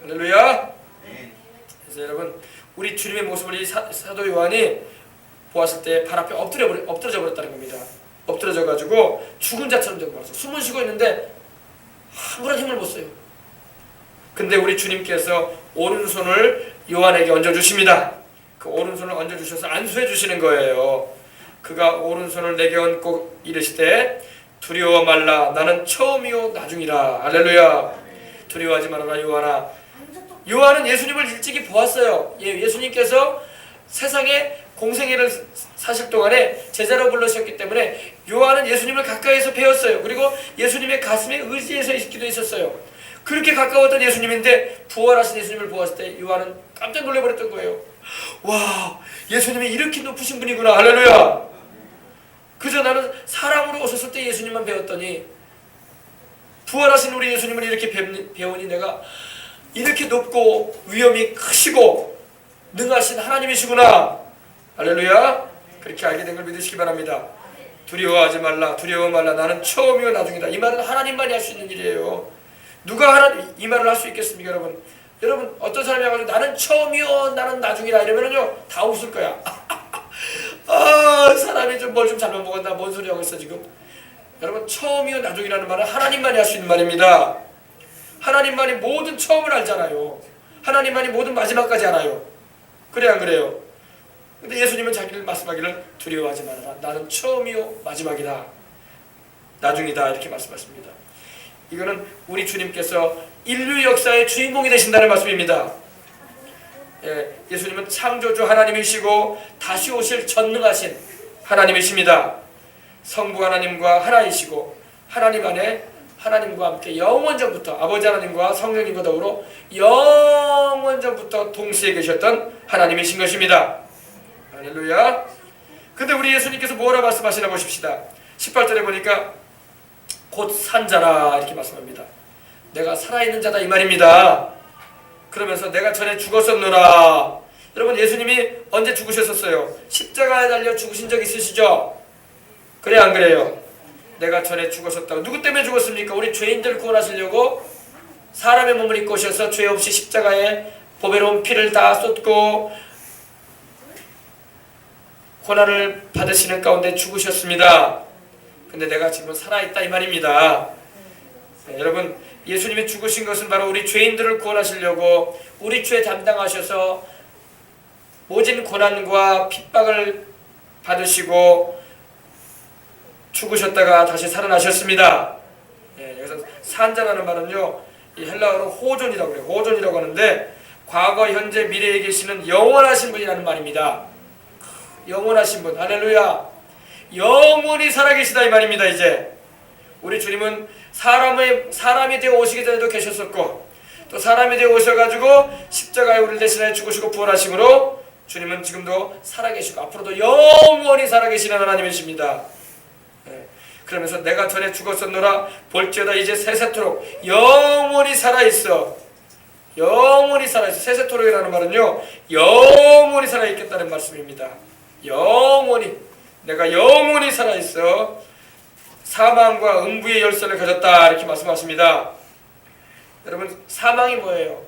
할렐루야. 그래서 여러분 우리 주님의 모습을 이 사도 요한이 보았을 때 발 앞에 엎드러져 버렸다는 겁니다. 엎드러져 가지고 죽은 자처럼 되고 말았어. 숨을 쉬고 있는데 아무런 힘을 못 써요. 근데 우리 주님께서 오른손을 요한에게 얹어주십니다. 그 오른손을 얹어주셔서 안수해 주시는 거예요. 그가 오른손을 내게 얹고 이르시되 두려워 말라 나는 처음이요 나중이라. 할렐루야. 두려워하지 말아라 요한아. 요한은 예수님을 일찍이 보았어요. 예수님께서 세상에 공생애를 사실 동안에 제자로 불러셨기 때문에 요한은 예수님을 가까이서 배웠어요. 그리고 예수님의 가슴에 의지해서 있기도 했었어요. 그렇게 가까웠던 예수님인데 부활하신 예수님을 보았을 때 요한은 깜짝 놀라버렸던 거예요. 와, 예수님이 이렇게 높으신 분이구나. 할렐루야. 그저 나는 사람으로 오셨을 때 예수님만 배웠더니 부활하신 우리 예수님을 이렇게 배우니 내가 이렇게 높고 위엄이 크시고 능하신 하나님이시구나. 할렐루야. 그렇게 알게 된 걸 믿으시기 바랍니다. 두려워하지 말라. 두려워 말라. 나는 처음이요 나중이다. 이 말은 하나님만이 할 수 있는 일이에요. 누가 이 말을 할 수 있겠습니까, 여러분? 여러분, 어떤 사람이 와가지고 나는 처음이요 나는 나중이다 이러면은요 다 웃을 거야. 아, 사람이 좀 뭘 좀 잘못 먹었나, 뭔 소리 하고 있어 지금. 여러분, 처음이요 나중이라는 말은 하나님만이 할 수 있는 말입니다. 하나님만이 모든 처음을 알잖아요. 하나님만이 모든 마지막까지 알아요. 그래 안 그래요? 근데 예수님은 자기를 말씀하기를 두려워하지 말아라. 나는 처음이요 마지막이다. 나중이다. 이렇게 말씀하십니다. 이거는 우리 주님께서 인류 역사의 주인공이 되신다는 말씀입니다. 예수님은 창조주 하나님이시고 다시 오실 전능하신 하나님이십니다. 성부 하나님과 하나이시고 하나님 안에 하나님과 함께 영원전부터 아버지 하나님과 성령님과 더불어 영원전부터 동시에 계셨던 하나님이신 것입니다. 할렐루야. 근데 우리 예수님께서 뭐라 말씀하시나 보십시다. 18절에 보니까 곧 산자라 이렇게 말씀합니다. 내가 살아있는 자다 이 말입니다. 그러면서 내가 전에 죽었었노라. 여러분, 예수님이 언제 죽으셨었어요? 십자가에 달려 죽으신 적 있으시죠? 그래 안 그래요? 내가 전에 죽었었다고. 누구 때문에 죽었습니까? 우리 죄인들을 구원하시려고 사람의 몸을 입고 오셔서 죄 없이 십자가에 보배로운 피를 다 쏟고 고난을 받으시는 가운데 죽으셨습니다. 근데 내가 지금 살아있다 이 말입니다. 여러분, 예수님이 죽으신 것은 바로 우리 죄인들을 구원하시려고 우리 죄 담당하셔서 모진 고난과 핍박을 받으시고 죽으셨다가 다시 살아나셨습니다. 여기서 산자라는 말은요, 이 헬라어로 호존이라고 해요. 호존이라고 하는데 과거, 현재, 미래에 계시는 영원하신 분이라는 말입니다. 영원하신 분. 할렐루야. 영원히 살아계시다 이 말입니다. 이제 우리 주님은 사람이 되어 오시기 전에도 계셨었고 또 사람이 되어 오셔가지고 십자가에 우리를 대신하여 죽으시고 부활하심으로 주님은 지금도 살아계시고 앞으로도 영원히 살아계시는 하나님이십니다. 그러면서 내가 전에 죽었었노라 볼지어다 이제 세세토록 영원히 살아있어. 영원히 살아있어. 세세토록이라는 말은요, 영원히 살아있겠다는 말씀입니다. 영원히, 내가 영원히 살아있어. 사망과 음부의 열쇠를 가졌다 이렇게 말씀하십니다. 여러분, 사망이 뭐예요?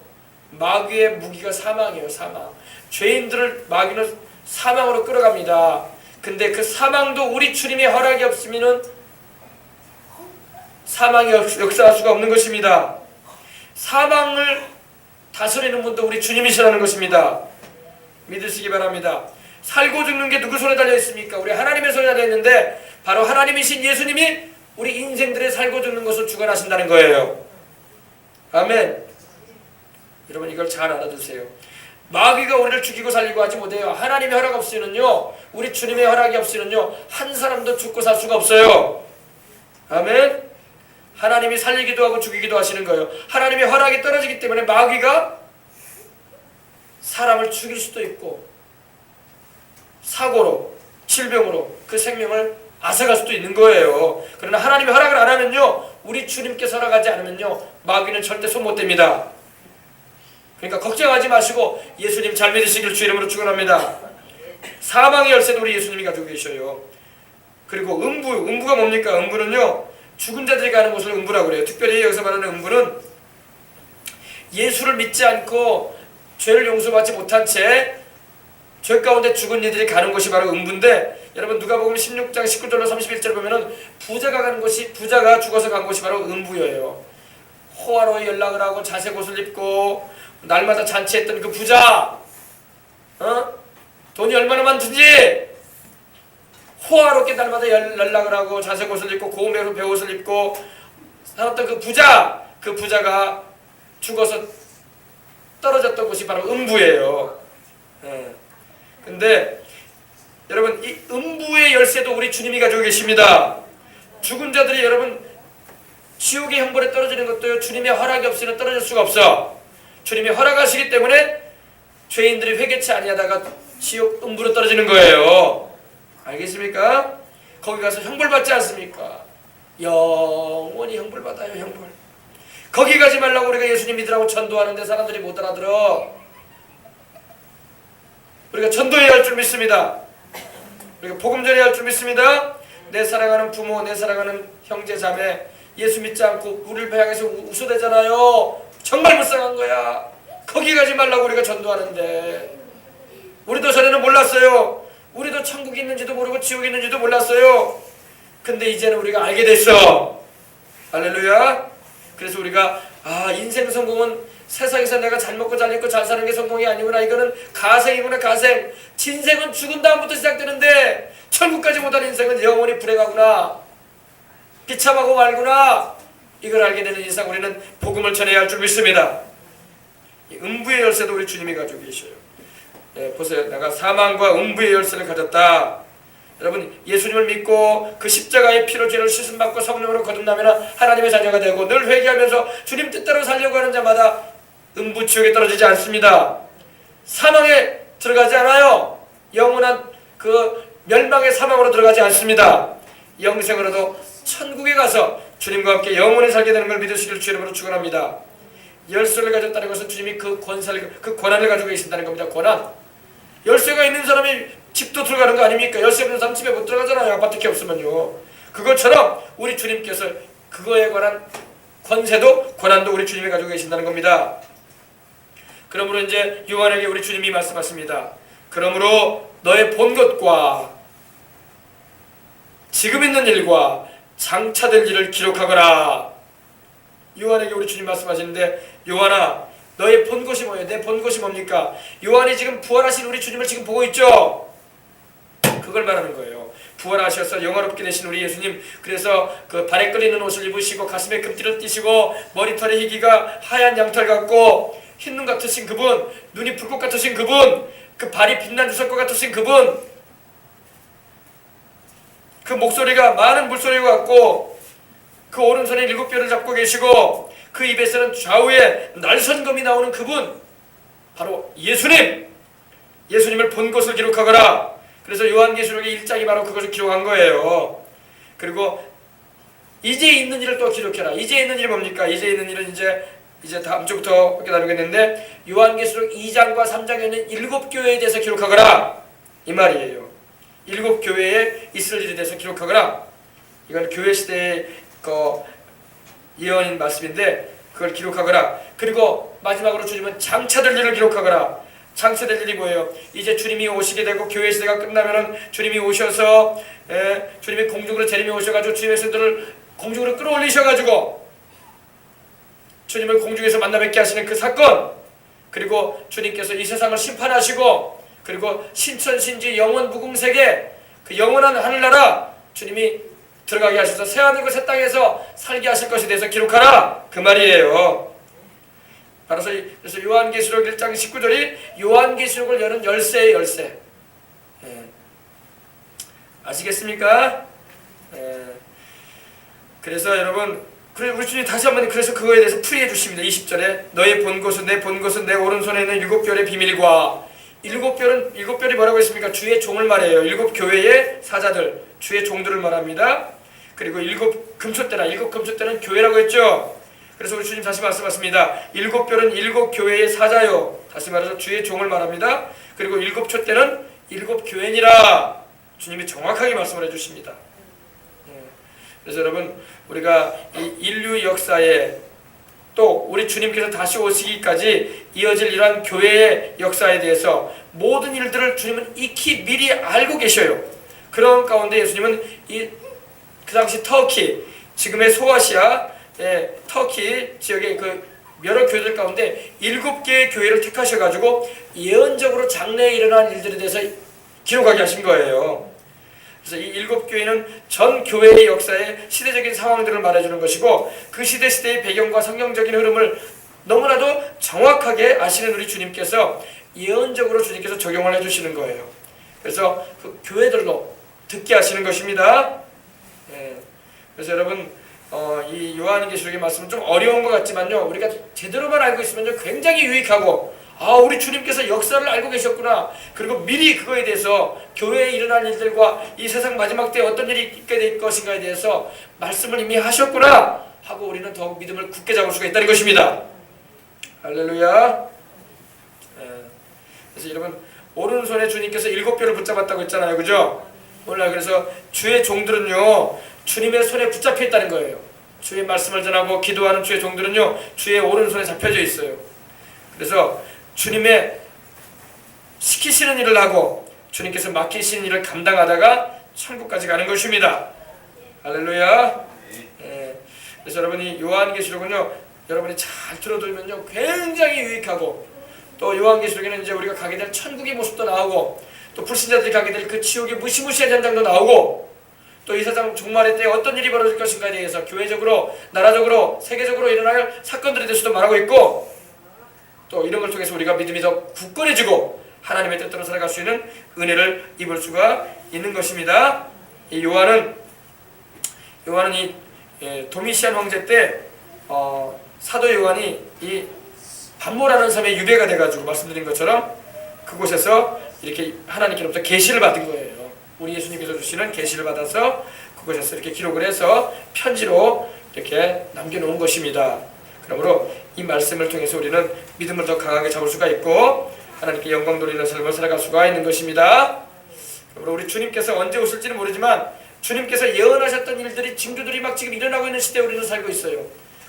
마귀의 무기가 사망이에요. 사망. 죄인들을 마귀는 사망으로 끌어갑니다. 근데 그 사망도 우리 주님의 허락이 없으면은 사망이 역사할 수가 없는 것입니다. 사망을 다스리는 분도 우리 주님이시라는 것입니다. 믿으시기 바랍니다. 살고 죽는 게 누구 손에 달려 있습니까? 우리 하나님의 손에 달려 있는데 바로 하나님이신 예수님이 우리 인생들의 살고 죽는 것을 주관하신다는 거예요. 아멘. 여러분, 이걸 잘 알아두세요. 마귀가 우리를 죽이고 살리고 하지 못해요. 하나님의 허락 없이는요, 우리 주님의 허락이 없이는요, 한 사람도 죽고 살 수가 없어요. 아멘. 하나님이 살리기도 하고 죽이기도 하시는 거예요. 하나님의 허락이 떨어지기 때문에 마귀가 사람을 죽일 수도 있고 사고로, 질병으로 그 생명을 앗아갈 수도 있는 거예요. 그러나 하나님의 허락을 안 하면요, 우리 주님께서 허락하지 않으면요, 마귀는 절대 손 못 댑니다. 그러니까 걱정하지 마시고 예수님 잘 믿으시길 주 이름으로 축원합니다. 사망의 열쇠도 우리 예수님이 가지고 계셔요. 그리고 음부가 뭡니까? 음부는요, 죽은 자들이 가는 곳을 음부라고 그래요. 특별히 여기서 말하는 음부는 예수를 믿지 않고 죄를 용서받지 못한 채 죄 가운데 죽은 이들이 가는 곳이 바로 음부인데, 여러분 누가복음 16장 19절로 31절 보면은 부자가 죽어서 간 곳이 바로 음부예요. 호화로이 연락을 하고 자색 옷을 입고 날마다 잔치했던 그 부자, 돈이 얼마나 많든지 호화롭게 날마다 연락을 하고 자색 옷을 입고 고운 배옷을 입고 살았던 그 부자가 죽어서 떨어졌던 곳이 바로 음부예요. 근데 여러분 이 음부의 열쇠도 우리 주님이 가지고 계십니다. 죽은 자들이 여러분 지옥의 형벌에 떨어지는 것도요, 주님의 허락이 없이는 떨어질 수가 없어. 주님이 허락하시기 때문에 죄인들이 회개치 아니하다가 지옥 음부로 떨어지는 거예요. 알겠습니까? 거기 가서 형벌 받지 않습니까? 영원히 형벌 받아요. 형벌. 거기 가지 말라고 우리가 예수님 믿으라고 전도하는데 사람들이 못 알아들어. 우리가 전도해야 할 줄 믿습니다. 우리가 복음 전해야 할 줄 믿습니다. 내 사랑하는 부모, 내 사랑하는 형제 자매, 예수 믿지 않고 우리를 향해서 웃어대잖아요. 정말 불쌍한 거야. 거기 가지 말라고 우리가 전도하는데 우리도 전에는 몰랐어요. 우리도 천국이 있는지도 모르고 지옥이 있는지도 몰랐어요. 근데 이제는 우리가 알게 됐어. 할렐루야. 그래서 우리가 인생 성공은 세상에서 내가 잘 먹고 잘 입고 잘 사는 게 성공이 아니구나. 이거는 가생이구나. 가생. 진생은 죽은 다음부터 시작되는데 천국까지 못한 인생은 영원히 불에 가구나. 비참하고 말구나. 이걸 알게 되는 이상 우리는 복음을 전해야 할 줄 믿습니다. 음부의 열쇠도 우리 주님이 가지고 계셔요. 보세요. 내가 사망과 음부의 열쇠를 가졌다. 여러분 예수님을 믿고 그 십자가의 피로 죄를 씻음받고 성령으로 거듭나면 하나님의 자녀가 되고 늘 회개하면서 주님 뜻대로 살려고 하는 자마다 음부 지옥에 떨어지지 않습니다. 사망에 들어가지 않아요. 영원한 그 멸망의 사망으로 들어가지 않습니다. 영생으로도 천국에 가서 주님과 함께 영원히 살게 되는 걸 믿으시길 주 이름으로 축원합니다. 열쇠를 가졌다는 것은 주님이 그 권한을 가지고 계신다는 겁니다. 권한. 열쇠가 있는 사람이 집도 들어가는 거 아닙니까? 열쇠 없는 사람 집에 못 들어가잖아요. 아파트 키 없으면요. 그것처럼 우리 주님께서 그거에 관한 권세도 권한도 우리 주님이 가지고 계신다는 겁니다. 그러므로 이제 요한에게 우리 주님이 말씀하십니다. 그러므로 너의 본 것과 지금 있는 일과 장차될 일을 기록하거라. 요한에게 우리 주님 말씀하시는데, 요한아 너의 본 것이 뭐예요? 내 본 것이 뭡니까? 요한이 지금 부활하신 우리 주님을 지금 보고 있죠? 그걸 말하는 거예요. 부활하셔서 영화롭게 되신 우리 예수님, 그래서 그 발에 끌리는 옷을 입으시고 가슴에 금띠를 띠시고 머리털에 희기가 하얀 양털 같고 흰눈 같으신 그분, 눈이 불꽃 같으신 그분, 그 발이 빛난 주석과 같으신 그분, 그 목소리가 많은 물소리 같고 그 오른손에 7뼈를 잡고 계시고 그 입에서는 좌우에 날선검이 나오는 그분, 바로 예수님. 예수님을 본 것을 기록하거라. 그래서 요한계시록의 1장이 바로 그것을 기록한 거예요. 그리고 이제 있는 일을 또 기록해라. 이제 있는 일이 뭡니까? 이제 있는 일은 이제 다음 주부터 그렇게 나누겠는데, 요한계시록 2장과 3장에 있는 7교회에 대해서 기록하거라 이 말이에요. 7교회에 있을 일에 대해서 기록하거라. 이건 교회 시대의 예언인 말씀인데 그걸 기록하거라. 그리고 마지막으로 주님은 장차될 일을 기록하거라. 장차될 일이 뭐예요? 이제 주님이 오시게 되고 교회 시대가 끝나면은 주님이 오셔서 주님이 공중으로 재림해 오셔가지고 주님의 성도를 공중으로 끌어올리셔가지고 주님을 공중에서 만나 뵙게 하시는 그 사건, 그리고 주님께서 이 세상을 심판하시고 그리고 신천신지 영원 무궁세계 그 영원한 하늘나라 주님이 들어가게 하셔서 새하늘과 새 땅에서 살게 하실 것에 대해서 기록하라 그 말이에요. 그래서 요한계시록 1장 19절이 요한계시록을 여는 열쇠의 열쇠. 아시겠습니까? 그래서 여러분, 우리 주님 다시 한번 그래서 그거에 대해서 풀이해 주십니다. 20절에 너의 본 것은 내 본 것은 내 오른손에 있는 7별의 비밀과 7별이 뭐라고 했습니까? 주의 종을 말해요. 7교회의 사자들, 주의 종들을 말합니다. 그리고 7 금초대라. 7 금초대는 교회라고 했죠. 그래서 우리 주님 다시 말씀하십니다. 7별은 7교회의 사자요. 다시 말해서 주의 종을 말합니다. 그리고 7촛대는 7교회니라. 주님이 정확하게 말씀을 해주십니다. 그래서 여러분, 우리가 이 인류 역사에 또 우리 주님께서 다시 오시기까지 이어질 이러한 교회의 역사에 대해서 모든 일들을 주님은 익히 미리 알고 계셔요. 그런 가운데 예수님은 그 당시 터키, 지금의 소아시아, 터키 지역의 그 여러 교회들 가운데 7개의 교회를 택하셔가지고 예언적으로 장래에 일어난 일들에 대해서 기록하게 하신 거예요. 그래서 이 7교회는 전 교회의 역사의 시대적인 상황들을 말해주는 것이고 그 시대의 배경과 성경적인 흐름을 너무나도 정확하게 아시는 우리 주님께서 예언적으로 주님께서 적용을 해주시는 거예요. 그래서 그 교회들로 듣게 하시는 것입니다. 예. 그래서 여러분 이 요한계시록의 말씀은 좀 어려운 것 같지만요, 우리가 제대로만 알고 있으면 굉장히 유익하고, 우리 주님께서 역사를 알고 계셨구나, 그리고 미리 그거에 대해서 교회에 일어날 일들과 이 세상 마지막 때에 어떤 일이 있게 될 것인가에 대해서 말씀을 이미 하셨구나 하고 우리는 더욱 믿음을 굳게 잡을 수가 있다는 것입니다. 할렐루야. 그래서 여러분, 오른손에 주님께서 7뼈를 붙잡았다고 했잖아요, 그죠? 몰라요. 그래서 주의 종들은요, 주님의 손에 붙잡혀 있다는 거예요. 주의 말씀을 전하고 기도하는 주의 종들은요, 주의 오른손에 잡혀져 있어요. 그래서 주님의 시키시는 일을 하고 주님께서 맡기신 일을 감당하다가 천국까지 가는 것입니다. 할렐루야. 그래서 여러분이 요한계시록은요, 여러분이 잘 들어두면요, 굉장히 유익하고, 또 요한계시록에는 이제 우리가 가게 될 천국의 모습도 나오고, 또 불신자들이 가게 될 그 지옥의 무시무시한 현장도 나오고, 또 이 세상 종말의 때에 어떤 일이 벌어질 것인가에 대해서 교회적으로, 나라적으로, 세계적으로 일어날 사건들에 대해서도 말하고 있고, 또 이런 걸 통해서 우리가 믿음이 더 굳건해지고 하나님의 뜻대로 살아갈 수 있는 은혜를 입을 수가 있는 것입니다. 이 요한은 이 도미시안 황제 때 사도 요한이 이 반모라는 섬에 유배가 돼가지고 말씀드린 것처럼 그곳에서 이렇게 하나님께로부터 계시를 받은 거예요. 우리 예수님께서 주시는 계시를 받아서 그곳에서 이렇게 기록을 해서 편지로 이렇게 남겨놓은 것입니다. 그러므로 이 말씀을 통해서 우리는 믿음을 더 강하게 잡을 수가 있고 하나님께 영광 돌리는 삶을 살아갈 수가 있는 것입니다. 그러므로 우리 주님께서 언제 오실지는 모르지만 주님께서 예언하셨던 일들이, 징조들이 막 지금 일어나고 있는 시대에 우리는 살고 있어요.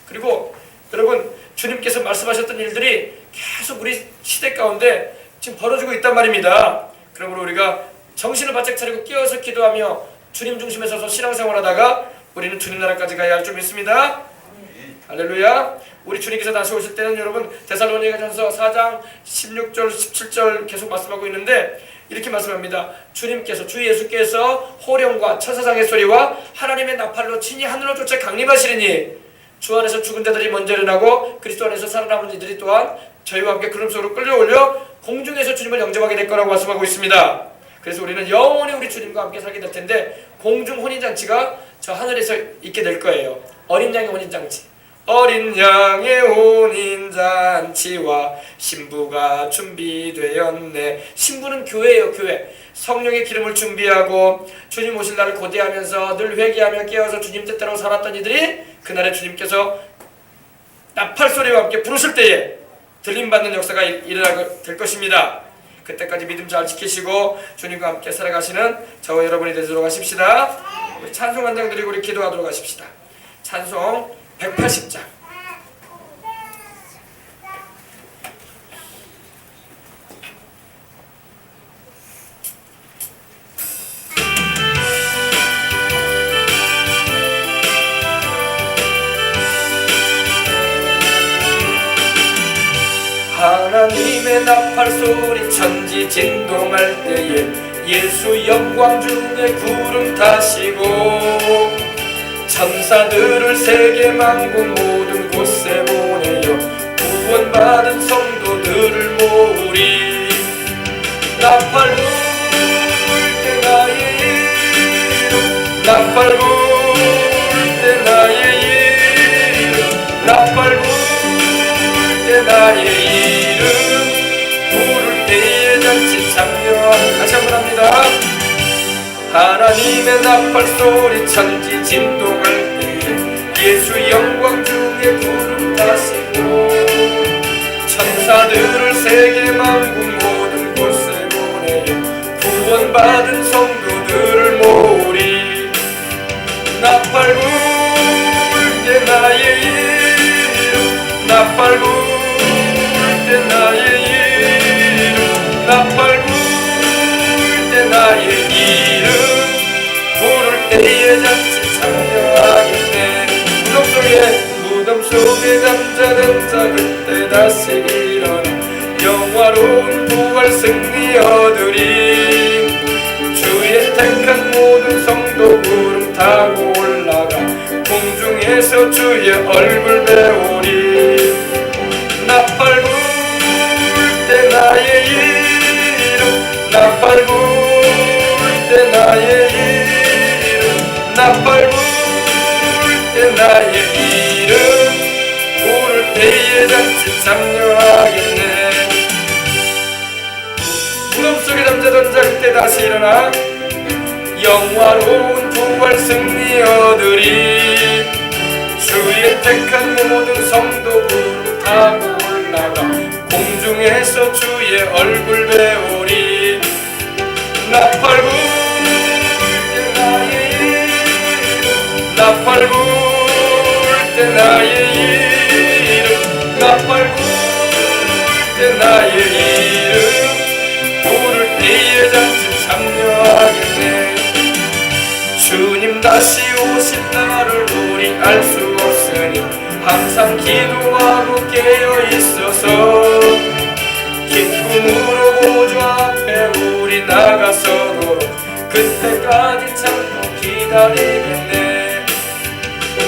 그리고 여러분, 주님께서 말씀하셨던 일들이 계속 우리 시대 가운데 지금 벌어지고 있단 말입니다. 그러므로 우리가 정신을 바짝 차리고 깨어서 기도하며 주님 중심에 서서 신앙생활하다가 우리는 주님 나라까지 가야 할 줄 믿습니다. 할렐루야. 우리 주님께서 다시 오실 때는 여러분, 데살로니가전서 4장 16절 17절 계속 말씀하고 있는데 이렇게 말씀합니다. 주님께서, 주 예수께서 호령과 천사장의 소리와 하나님의 나팔로 친히 하늘로 쫓아 강림하시리니 주 안에서 죽은 자들이 먼저 일어나고 그리스도 안에서 살아남은 이들이 또한 저희와 함께 구름 속으로 끌려올려 공중에서 주님을 영접하게 될 거라고 말씀하고 있습니다. 그래서 우리는 영원히 우리 주님과 함께 살게 될 텐데 공중 혼인잔치가 저 하늘에서 있게 될 거예요. 어린 양의 혼인잔치. 어린 양의 혼인잔치와 신부가 준비되었네. 신부는 교회예요, 교회. 성령의 기름을 준비하고 주님 오실 날을 고대하면서 늘 회개하며 깨어서 주님 뜻대로 살았던 이들이 그날에 주님께서 나팔소리와 함께 부르실 때에 들림받는 역사가 일어나게 될 것입니다. 그때까지 믿음 잘 지키시고 주님과 함께 살아가시는 저와 여러분이 되도록 하십시다. 우리 찬송 한 장 드리고 우리 기도하도록 하십시다. 찬송 180장. 하나님의 나팔소리 천지 진동할 때에 예수 영광 중에 구름 타시고 천사들을 세계 만국 모든 곳에 보내어 구원받은 성도들을 모으리. 나팔 불 때 나의 이름, 나팔 불 때 나의 이름, 나팔 불 때 나의 이름, 부를 때에 잔치 참여하는. 다시 한번 합니다. 하나님의 나팔소리 천지 진동할 때에 예수 영광 중에 구름 타시고 천사들을 세계 만국 모든 곳에 보내어 구원받은 성도들을 모으리. 나팔 불 때 나의 이름, 나팔 불 때 나의 이름, 나팔 불 때 나의 이름, 부를 때에 잔치 참여하겠네. 무덤 속에 잠자는 자 그때 다시 일어나 영화로운 부활 승리 얻으리. 주의 택한 모든 성도 구름 타고 올라가 공중에서 주의 얼굴 배우리. 나팔 불 때 나의 이름, 나팔 불 나의 이름 나팔 불 때 나의 이름 부를 때에 잔치 참여하겠네. 무덤 속에 잠자던 자 그때 다시 일어나 영화로운 부활 승리 얻으리. 주의 택한 모든 성도들 타고 올라가 공중에서 주의 얼굴 배우리. 나팔 불 때 나의 이름 나팔 불 때 나의 이름 나팔 불 때 나의 이름 부를 때에 잔치 참여하겠네. 주님 다시 오실 날을 우리 알 수 없으니 항상 기도하고 깨어 있어서 기쁨으로 보좌 앞에 우리 나가서도록 그때까지 참고 기다리겠네.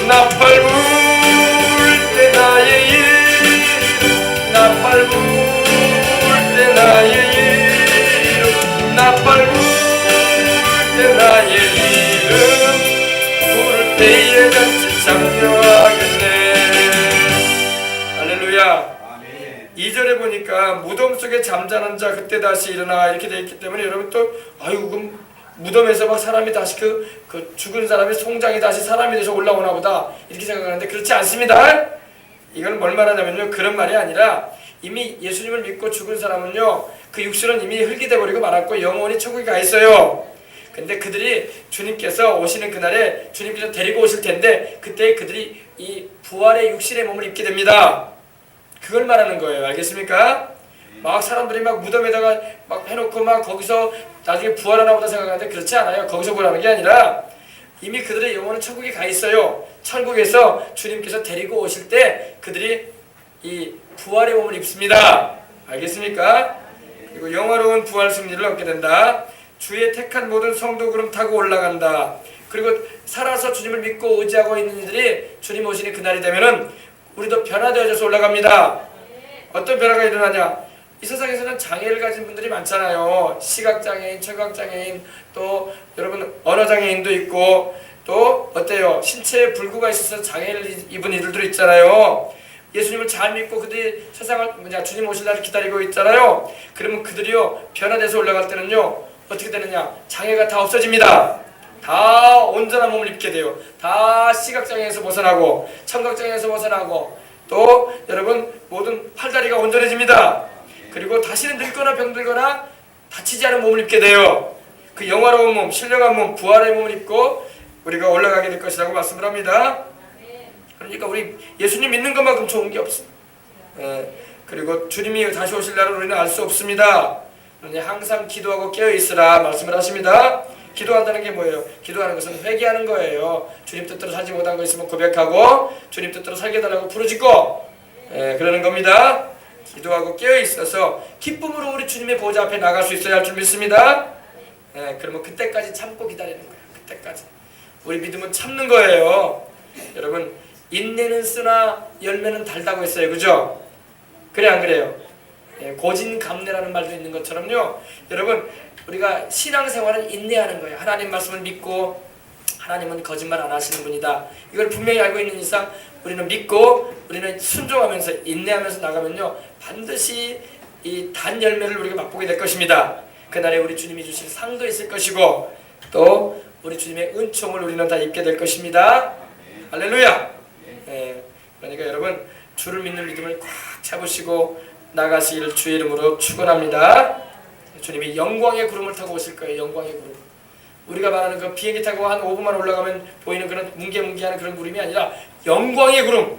나팔 불 때 나의 이름 나팔 불 때 나의 이름 나팔 불 때 나의 이름 부를 때에 잔치 참여하겠네. 할렐루야. 2절에 보니까 무덤 속에 잠자는 자 그때 다시 일어나 이렇게 되어 있기 때문에 여러분 또 아유 그럼 무덤에서 막 사람이 다시 그 죽은 사람의 송장이 다시 사람이 돼서 올라오나 보다 이렇게 생각하는데 그렇지 않습니다. 이건 뭘 말하냐면요, 그런 말이 아니라 이미 예수님을 믿고 죽은 사람은요 그 육신은 이미 흙이 돼버리고 말았고 영원히 천국에 가 있어요. 근데 그들이 주님께서 오시는 그날에 주님께서 데리고 오실 텐데 그때 그들이 이 부활의 육신의 몸을 입게 됩니다. 그걸 말하는 거예요. 알겠습니까? 막 사람들이 막 무덤에다가 막 해놓고 막 거기서 나중에 부활하나 보다 생각하는데 그렇지 않아요. 거기서 부활하는 게 아니라 이미 그들의 영혼은 천국에 가 있어요. 천국에서 주님께서 데리고 오실 때 그들이 이 부활의 몸을 입습니다. 알겠습니까? 그리고 영화로운 부활 승리를 얻게 된다. 주의 택한 모든 성도 구름 타고 올라간다. 그리고 살아서 주님을 믿고 의지하고 있는 이들이 주님 오시는 그날이 되면은 우리도 변화되어져서 올라갑니다. 어떤 변화가 일어나냐? 이 세상에서는 장애를 가진 분들이 많잖아요. 시각장애인, 청각장애인, 또 여러분 언어장애인도 있고 또 어때요? 신체에 불구가 있어서 장애를 입은 이들도 있잖아요. 예수님을 잘 믿고 그들이 세상을 주님 오실 날을 기다리고 있잖아요. 그러면 그들이요 변화돼서 올라갈 때는요 어떻게 되느냐? 장애가 다 없어집니다. 다 온전한 몸을 입게 돼요. 다 시각장애에서 벗어나고 청각장애에서 벗어나고 또 여러분 모든 팔다리가 온전해집니다. 그리고 다시는 늙거나 병들거나 다치지 않은 몸을 입게 돼요. 그 영화로운 몸, 신령한 몸, 부활의 몸을 입고 우리가 올라가게 될 것이라고 말씀을 합니다. 그러니까 우리 예수님 믿는 것만큼 좋은 게 없습니다. 그리고 주님이 다시 오실 날을 우리는 알 수 없습니다. 그러니 항상 기도하고 깨어있으라 말씀을 하십니다. 기도한다는 게 뭐예요? 기도하는 것은 회개하는 거예요. 주님 뜻대로 살지 못한 거 있으면 고백하고 주님 뜻대로 살게 해달라고 부르짖고 그러는 겁니다. 기도하고 깨어있어서 기쁨으로 우리 주님의 보좌 앞에 나갈 수 있어야 할 줄 믿습니다. 그러면 그때까지 참고 기다리는 거예요. 그때까지 우리 믿음은 참는 거예요. 여러분 인내는 쓰나 열매는 달다고 했어요. 그죠? 그래 안 그래요? 고진감래라는 말도 있는 것처럼요. 여러분 우리가 신앙생활은 인내하는 거예요. 하나님 말씀을 믿고 하나님은 거짓말 안 하시는 분이다. 이걸 분명히 알고 있는 이상 우리는 믿고 우리는 순종하면서 인내하면서 나가면요 반드시 이 단 열매를 우리가 맛보게 될 것입니다. 그날에 우리 주님이 주신 상도 있을 것이고 또 우리 주님의 은총을 우리는 다 입게 될 것입니다. 할렐루야. 그러니까 여러분 주를 믿는 믿음을 꽉 잡으시고 나가시기를 주의 이름으로 축원합니다. 주님이 영광의 구름을 타고 오실 거예요. 영광의 구름. 우리가 말하는 그 비행기 타고 한 5분만 올라가면 보이는 그런 뭉게뭉게하는 그런 구름이 아니라 영광의 구름.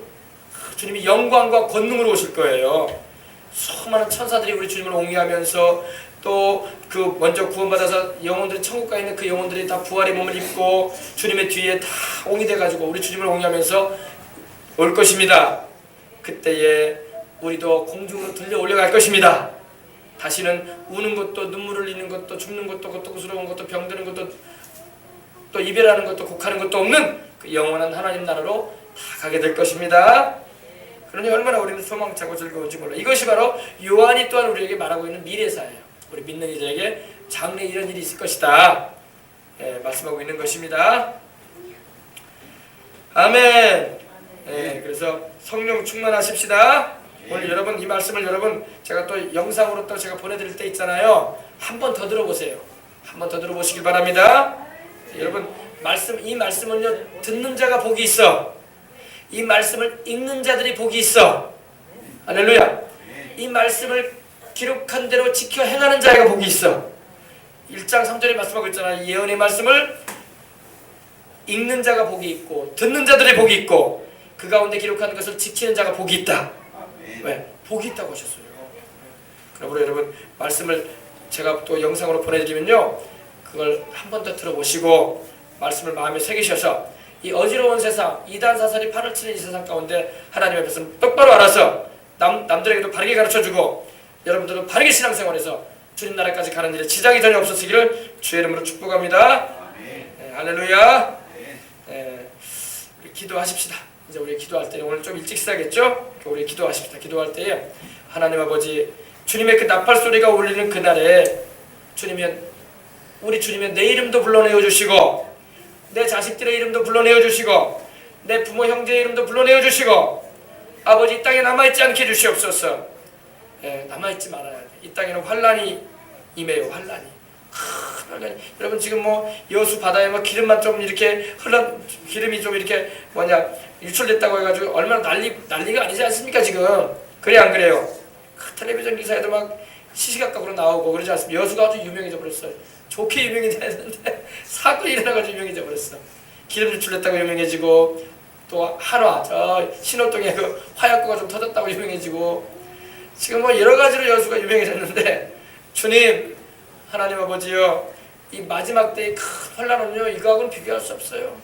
주님이 영광과 권능으로 오실 거예요. 수많은 천사들이 우리 주님을 옹이하면서 또 그 먼저 구원받아서 영혼들이 천국 가 있는 그 영혼들이 다 부활의 몸을 입고 주님의 뒤에 다 옹이돼 가지고 우리 주님을 옹이하면서 올 것입니다. 그때에 우리도 공중으로 들려 올려갈 것입니다. 다시는 우는 것도 눈물을 흘리는 것도 죽는 것도 고통스러운 것도 병드는 것도 또 이별하는 것도 곡하는 것도 없는 그 영원한 하나님 나라로 다 가게 될 것입니다. 그러니 얼마나 우리는 소망차고 즐거운지 몰라. 이것이 바로 요한이 또한 우리에게 말하고 있는 미래사예요. 우리 믿는 이들에게 장래 이런 일이 있을 것이다. 말씀하고 있는 것입니다. 아멘. 그래서 성령 충만하십시다. 오늘 여러분 이 말씀을 여러분 제가 또 영상으로 또 제가 보내드릴 때 있잖아요. 한 번 더 들어보세요. 한 번 더 들어보시길 바랍니다. 여러분 이 말씀은요 듣는 자가 복이 있어. 이 말씀을 읽는 자들이 복이 있어. 할렐루야. 이 말씀을 기록한 대로 지켜 행하는 자가 복이 있어. 1장 3절에 말씀하고 있잖아요. 예언의 말씀을 읽는 자가 복이 있고 듣는 자들의 복이 있고 그 가운데 기록하는 것을 지키는 자가 복이 있다. 왜? 복이 있다고 하셨어요. 그러므로 여러분 말씀을 제가 또 영상으로 보내드리면요 그걸 한 번 더 들어보시고 말씀을 마음에 새기셔서 이 어지러운 세상 이단 사설이 판을 치는 이 세상 가운데 하나님의 말씀 똑바로 알아서 남들에게도 바르게 가르쳐주고 여러분들도 바르게 신앙생활해서 주님 나라까지 가는 일에 지장이 전혀 없으시기를 주의 이름으로 축복합니다. 할렐루야. 우리 기도하십시다. 이제 우리 기도할 때 오늘 좀 일찍 시작했죠? 우리 기도하십시다. 기도할 때에 하나님 아버지 주님의 그 나팔 소리가 울리는 그날에 우리 주님의 내 이름도 불러내어 주시고 내 자식들의 이름도 불러내어 주시고 내 부모 형제의 이름도 불러내어 주시고 아버지 이 땅에 남아있지 않게 해주시옵소서. 남아있지 말아야 돼. 이 땅에는 환란이 임해요. 환란이. 여러분 지금 여수 바다에 기름만 좀 이렇게 기름이 좀 이렇게 유출됐다고 해가지고 얼마나 난리가 아니지 않습니까 지금? 그래 안 그래요? 텔레비전 기사에도 시시각각으로 나오고 그러지 않습니까? 여수가 아주 유명해져 버렸어요. 좋게 유명해져 했는데 사건이 일어나가지고 유명해져 버렸어. 기름 유출됐다고 유명해지고 또 한화 저 신월동에 그 화약고가 좀 터졌다고 유명해지고 지금 여러 가지로 여수가 유명해졌는데 주님 하나님 아버지요 이 마지막 때의 큰 환란은요 이거하고는 비교할 수 없어요.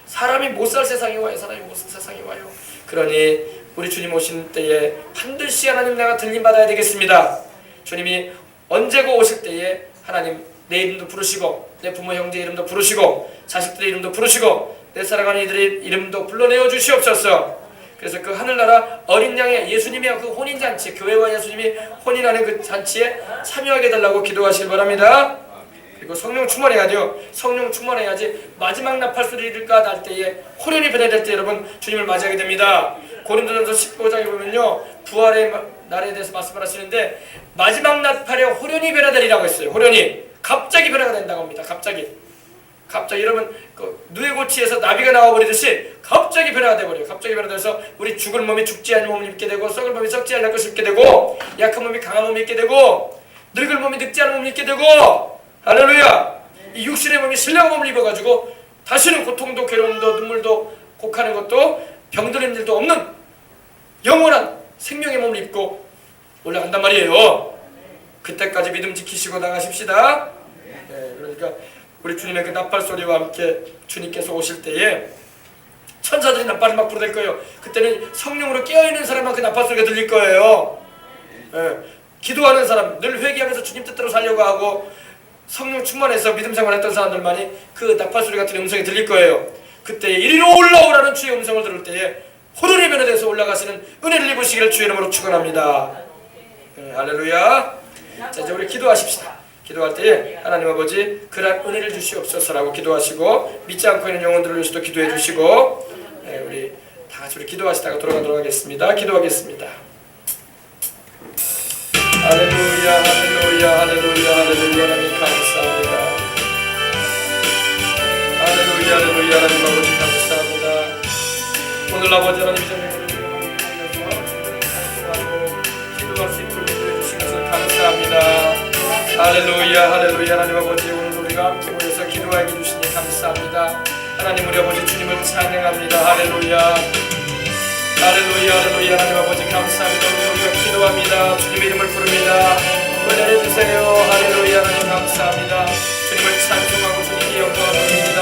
사람이 못 살 세상이 와요. 사람이 못 살 세상이 와요. 그러니 우리 주님 오신 때에 반드시 하나님 내가 들림받아야 되겠습니다. 주님이 언제고 오실 때에 하나님 내 이름도 부르시고 내 부모 형제 이름도 부르시고 자식들의 이름도 부르시고 내 사랑하는 이들의 이름도 불러내어 주시옵소서. 그래서 그 하늘나라 어린 양의 예수님의 그 혼인잔치 교회와 예수님이 혼인하는 그 잔치에 참여하게 달라고 기도하시길 바랍니다. 그리고 성령 충만해야죠. 성령 충만해야지 마지막 나팔 소리가 날 때에 호련히 변화될 때 여러분 주님을 맞이하게 됩니다. 고린도전서 15장에 보면요 부활의 날에 대해서 말씀을 하시는데 마지막 나팔에 호련히 변화되리라고 했어요. 호련히 갑자기 변화가 된다고 합니다. 갑자기 여러분 그 누에고치에서 나비가 나와버리듯이 갑자기 변화가 돼버려요. 갑자기 변화돼서 우리 죽을 몸이 죽지 않은 몸을 입게 되고 썩을 몸이 썩지 않을 것을 입게 되고 약한 몸이 강한 몸을 입게 되고 늙을 몸이 늙지 않은 몸을 입게 되고 할렐루야. 이 육신의 몸이 신령한 몸을 입어가지고 다시는 고통도 괴로움도 눈물도 곡하는 것도 병드는 일도 없는 영원한 생명의 몸을 입고 올라간단 말이에요. 그때까지 믿음 지키시고 나가십시다. 그러니까 우리 주님의 그 나팔 소리와 함께 주님께서 오실 때에 천사들이 나팔을 막 부르될 거예요. 그때는 성령으로 깨어있는 사람만 그 나팔 소리가 들릴 거예요. 기도하는 사람, 늘 회개하면서 주님 뜻대로 살려고 하고 성령 충만해서 믿음 생활했던 사람들만이 그 나팔 소리 같은 음성이 들릴 거예요. 그때 이리로 올라오라는 주의 음성을 들을 때에 호련히 변화돼서 올라가시는 은혜를 입으시기를 주의 이름으로 축원합니다. 할렐루야. 자 이제 우리 기도하십시다. 기도할 때에 하나님 아버지 그러한 은혜를 주시옵소서라고 기도하시고 믿지 않고 있는 영혼들을 위해서도 기도해 주시고 우리 다 같이 우리 기도하시다가 돌아가도록 하겠습니다. 기도하겠습니다. 할렐루야 할렐루야 할렐루야 할렐루야 하나님 감사합니다. 할렐루야 할렐루야 하나님 아버지 감사합니다. 오늘 아버지 하나님 이전에 기도할 수 있도록 해주신 것을 감사합니다. 할렐루야 할렐루야 하나님 아버지 오늘 우리가 함께 모여서 기도하게 해주시니 감사합니다. 하나님 우리 아버지 주님을 찬양합니다. 할렐루야 할렐루야 할렐루야 하나님 아버지 감사합니다. 오늘 우리가 기도합니다. 주님의 이름을 부릅니다. 은혜를 주세요. 할렐루야 하나님 감사합니다. 주님을 찬송하고 주님께 영광을 드립니다.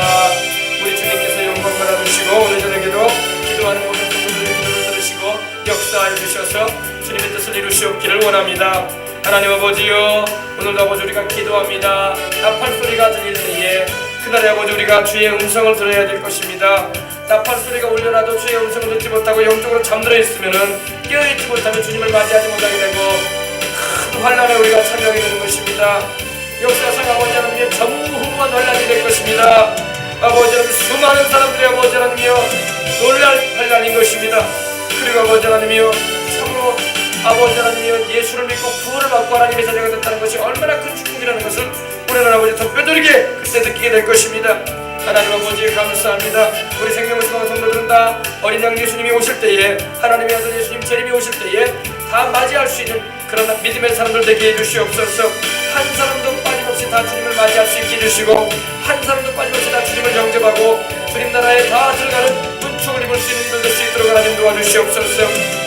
우리 주님께서 영광 받아주시고 오늘 저녁에도 기도하는 모든 성도들의 기도를 들으시고 역사해 주셔서 주님의 뜻을 이루시옵기를 원합니다. 하나님 아버지요 오늘도 아버지 우리가 기도합니다. 나팔 소리가 들릴 때에 그날에 아버지 우리가 주의 음성을 들어야 될 것입니다. 나팔 소리가 울려라도 주의 음성을 듣지 못하고 영적으로 잠들어 있으면은 깨어있지 못하면 주님을 맞이하지 못하게 되고 큰 환난에 우리가 참여하게 되는 것입니다. 역사상 아버지 하나님의 전무후무한 환란이 될 것입니다. 아버지 하나님 수많은 사람들이 아버지 하나님이여 놀랄 환란인 것입니다. 그리고 아버지 하나님이여 참으로 아버지 하나님이여 예수를 믿고 구원을 받고 하나님의 자녀가 됐다는 것이 얼마나 큰 축복이라는 것을 우리는 아버지 더 뼈저리게 그때 느끼게 될 것입니다. 하나님 아버지 감사합니다. 우리 생명수강 성도들은 다 어린 양 예수님이 오실 때에 하나님의 아들 예수님 재림이 오실 때에 다 맞이할 수 있는 그런 믿음의 사람들 되게 해주시옵소서. 한 사람도 빠짐없이 다 주님을 맞이할 수 있게 해주시고 한 사람도 빠짐없이 다 주님을 영접하고 주님 나라에 다 들어가는 은총을 입을 수 있는 이들 될 수 있도록 하나님 도와주시옵소서.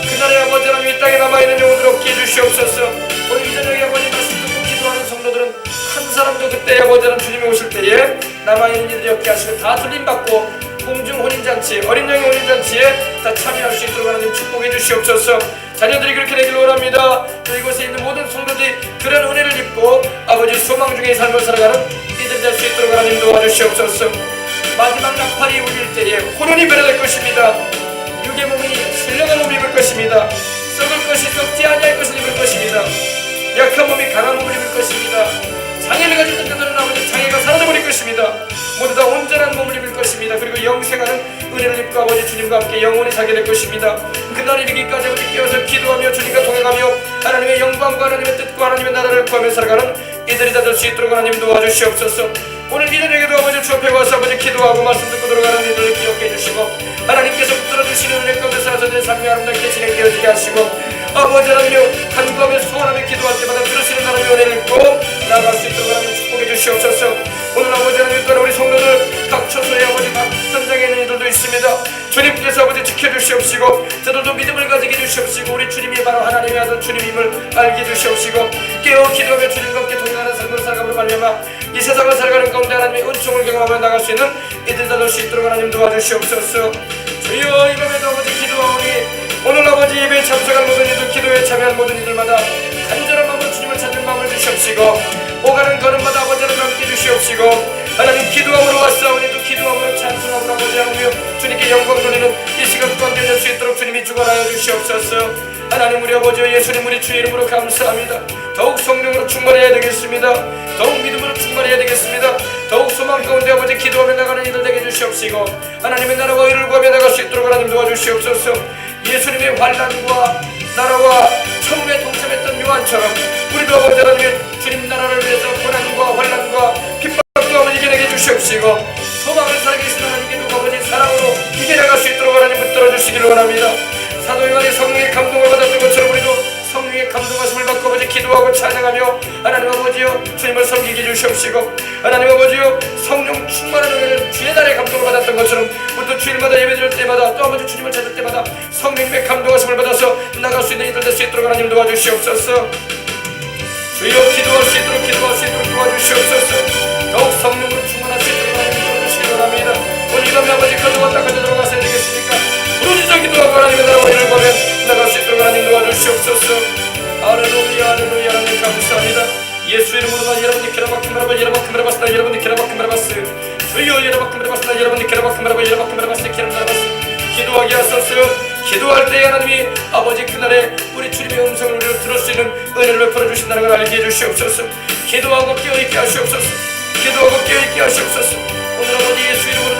그날의 아버지 하나님 이 땅에 남아있는 영혼들 얻게 해주시옵소서. 오늘 이 저녁에 아버지 말씀 듣고 기도하는 성도들은 한 사람도 그때 아버지 하나님 주님이 오실 때에 남아있는 이들이 얻게 하시고 다 들림받고 공중 혼인잔치, 어린 양의 혼인잔치에 다 참여할 수 있도록 하나님 축복해 주시옵소서. 자녀들이 그렇게 되길 원합니다. 또 이곳에 있는 모든 성도들이 그런 은혜를 입고 아버지 소망 중에 삶을 살아가는 이들 될 수 있도록 하나님 도와주시옵소서. 마지막 나팔이 울릴 때에 혼혼이 변화될 것입니다. 육의 몸이 신령한 몸을 입을 것입니다. 썩을 것이 썩지 아니할 것을 입을 것입니다. 약한 몸이 강한 몸을 입을 것입니다. 장애를 가진 자들은 아버지 장애가 사라져버릴 것입니다. 모두 다 온전한 몸을 입을 것입니다. 그리고 영생하는 은혜를 입고 아버지 주님과 함께 영원히 살게 될 것입니다. 그날 이르기까지 아버지 깨어서 기도하며 주님과 동행하며 하나님의 영광과 하나님의 뜻과 하나님의 나라를 구하며 살아가는 이들이 다 될 수 있도록 하나님 도와주시옵소서. 오늘 이 저녁에도 아버지 주 앞에 와서 아버지 기도하고 말씀 듣고 들어가는 이들을 기억해 주시고 하나님께서 붙들어주시는 은혜 가운데 살아서는 삶이 아름답게 진행되어지게 하시고 아버지 하나님여 간구하며 소원하며 기도할 때마다 들으시는 하나님의 은혜를 입고 나아갈 수 있도록 하나님 축복해 주시옵소서. 오늘 아버지 하나님 또한 우리 성도들 각 처소에 아버지 각 현장에 있는 이들도 있습니다. 주님께서 아버지 지켜주시옵시고 저들도 믿음을 가지게 해주시옵시고 우리 주님이 바로 하나님의 아들 주님임을 알게 해주시옵시고 깨어 기도하며 주님과 함께 동행하는 삶을 살아감으로 말미암아 이 세상을 살아가는 가운데 하나님의 은총을 경험하며 나갈 수 있는 이들 다 될 수 있도록 하나님 도와주시옵소서. 주여 이 밤에도 아버지 기도하오니 오늘 아버지 예배에 참석한 모든 이들 기도에 참여한 모든 이들마다 간절한 마음으로 주님을 찾는 마음을 주시옵시고 오가는 걸음마다 아버지 하나님 함께 주시옵시고 하나님 기도함으로 왔사오니 또 기도함으로 찬송함으로 아버지 하나님 주님께 영광 돌리는 이 시간 또한 될 수 있도록 주님이 주관하여 주시옵소서. 하나님 우리 아버지 예수님 우리 주의 이름으로 감사합니다. 더욱 성령으로 충만해야 되겠습니다. 더욱 믿음으로 충만해야 되겠습니다. 더욱 소망 가운데 아버지 기도하며 나가는 이들 되게 주시옵시고 하나님의 나라와 의를 구하며 나갈 수 있도록 하나님 도와주시옵소서. 예수님의 환난과 나라와 처음에 동참했던 요한처럼 우리도 아버지 하나님 주님 나라를 위해서 고난과 환난과 핍박도 아버지 이겨내게 주시옵시고 소망을 살아계신 하나님께도 아버지 사랑으로 이겨나갈 수 있도록 하나님 붙들어 주시기를 원합니다. 사도 요한이 성령의 감동을 받았던 것처럼 우리도 성령의 감동하심을 받고 아버지 기도하고 찬양하며 하나님 아버지여 주님을 섬기게 주시옵시고 하나님 아버지여 성령 충만한 은혜를 주의 날에 감동을 받았던 것처럼 우리도 주일마다 예배드릴 때마다 또 아버지 주님을 찾을 때마다 성령의 감동하심을 받아서 나갈 수 있는 이들 될 수 있도록 하나님 도와주시옵소서. 주여 기도할 수 있도록 도와주시옵소서. 더욱 성령으로 충만할 수 있도록 하나님 도와주시기 원합니다. 오늘 이 밤에 아버지 가져왔다 가져 들어가셔야 되겠습니까? 부르짖어 기도하고 하나님의 나라와 이를 보면 나갈 수 있도록 하나님 도와주시옵소서. 할렐루야 할렐루야 하나님 감사합니다. 예수 이름으로 여러분이 기라바큰 바라바 여러분 바라바스다 여러분이 기라바큰 바라바스 주여 여러분 바라바스다 여러분이 기라바큰 바라바 여러분 바라바스 기름 바라바스 기도하게 하소서. 기도할 때 하나님이 아버지 그날에 우리 주님의 음성을 우리로 들을 수 있는 은혜를 베풀어 주신다는 걸 알게 해주시옵소서. 기도하고 깨어있게 하시옵소서. 기도하고 깨어있게 하시옵소서. 오늘 아버지 예수 이름으로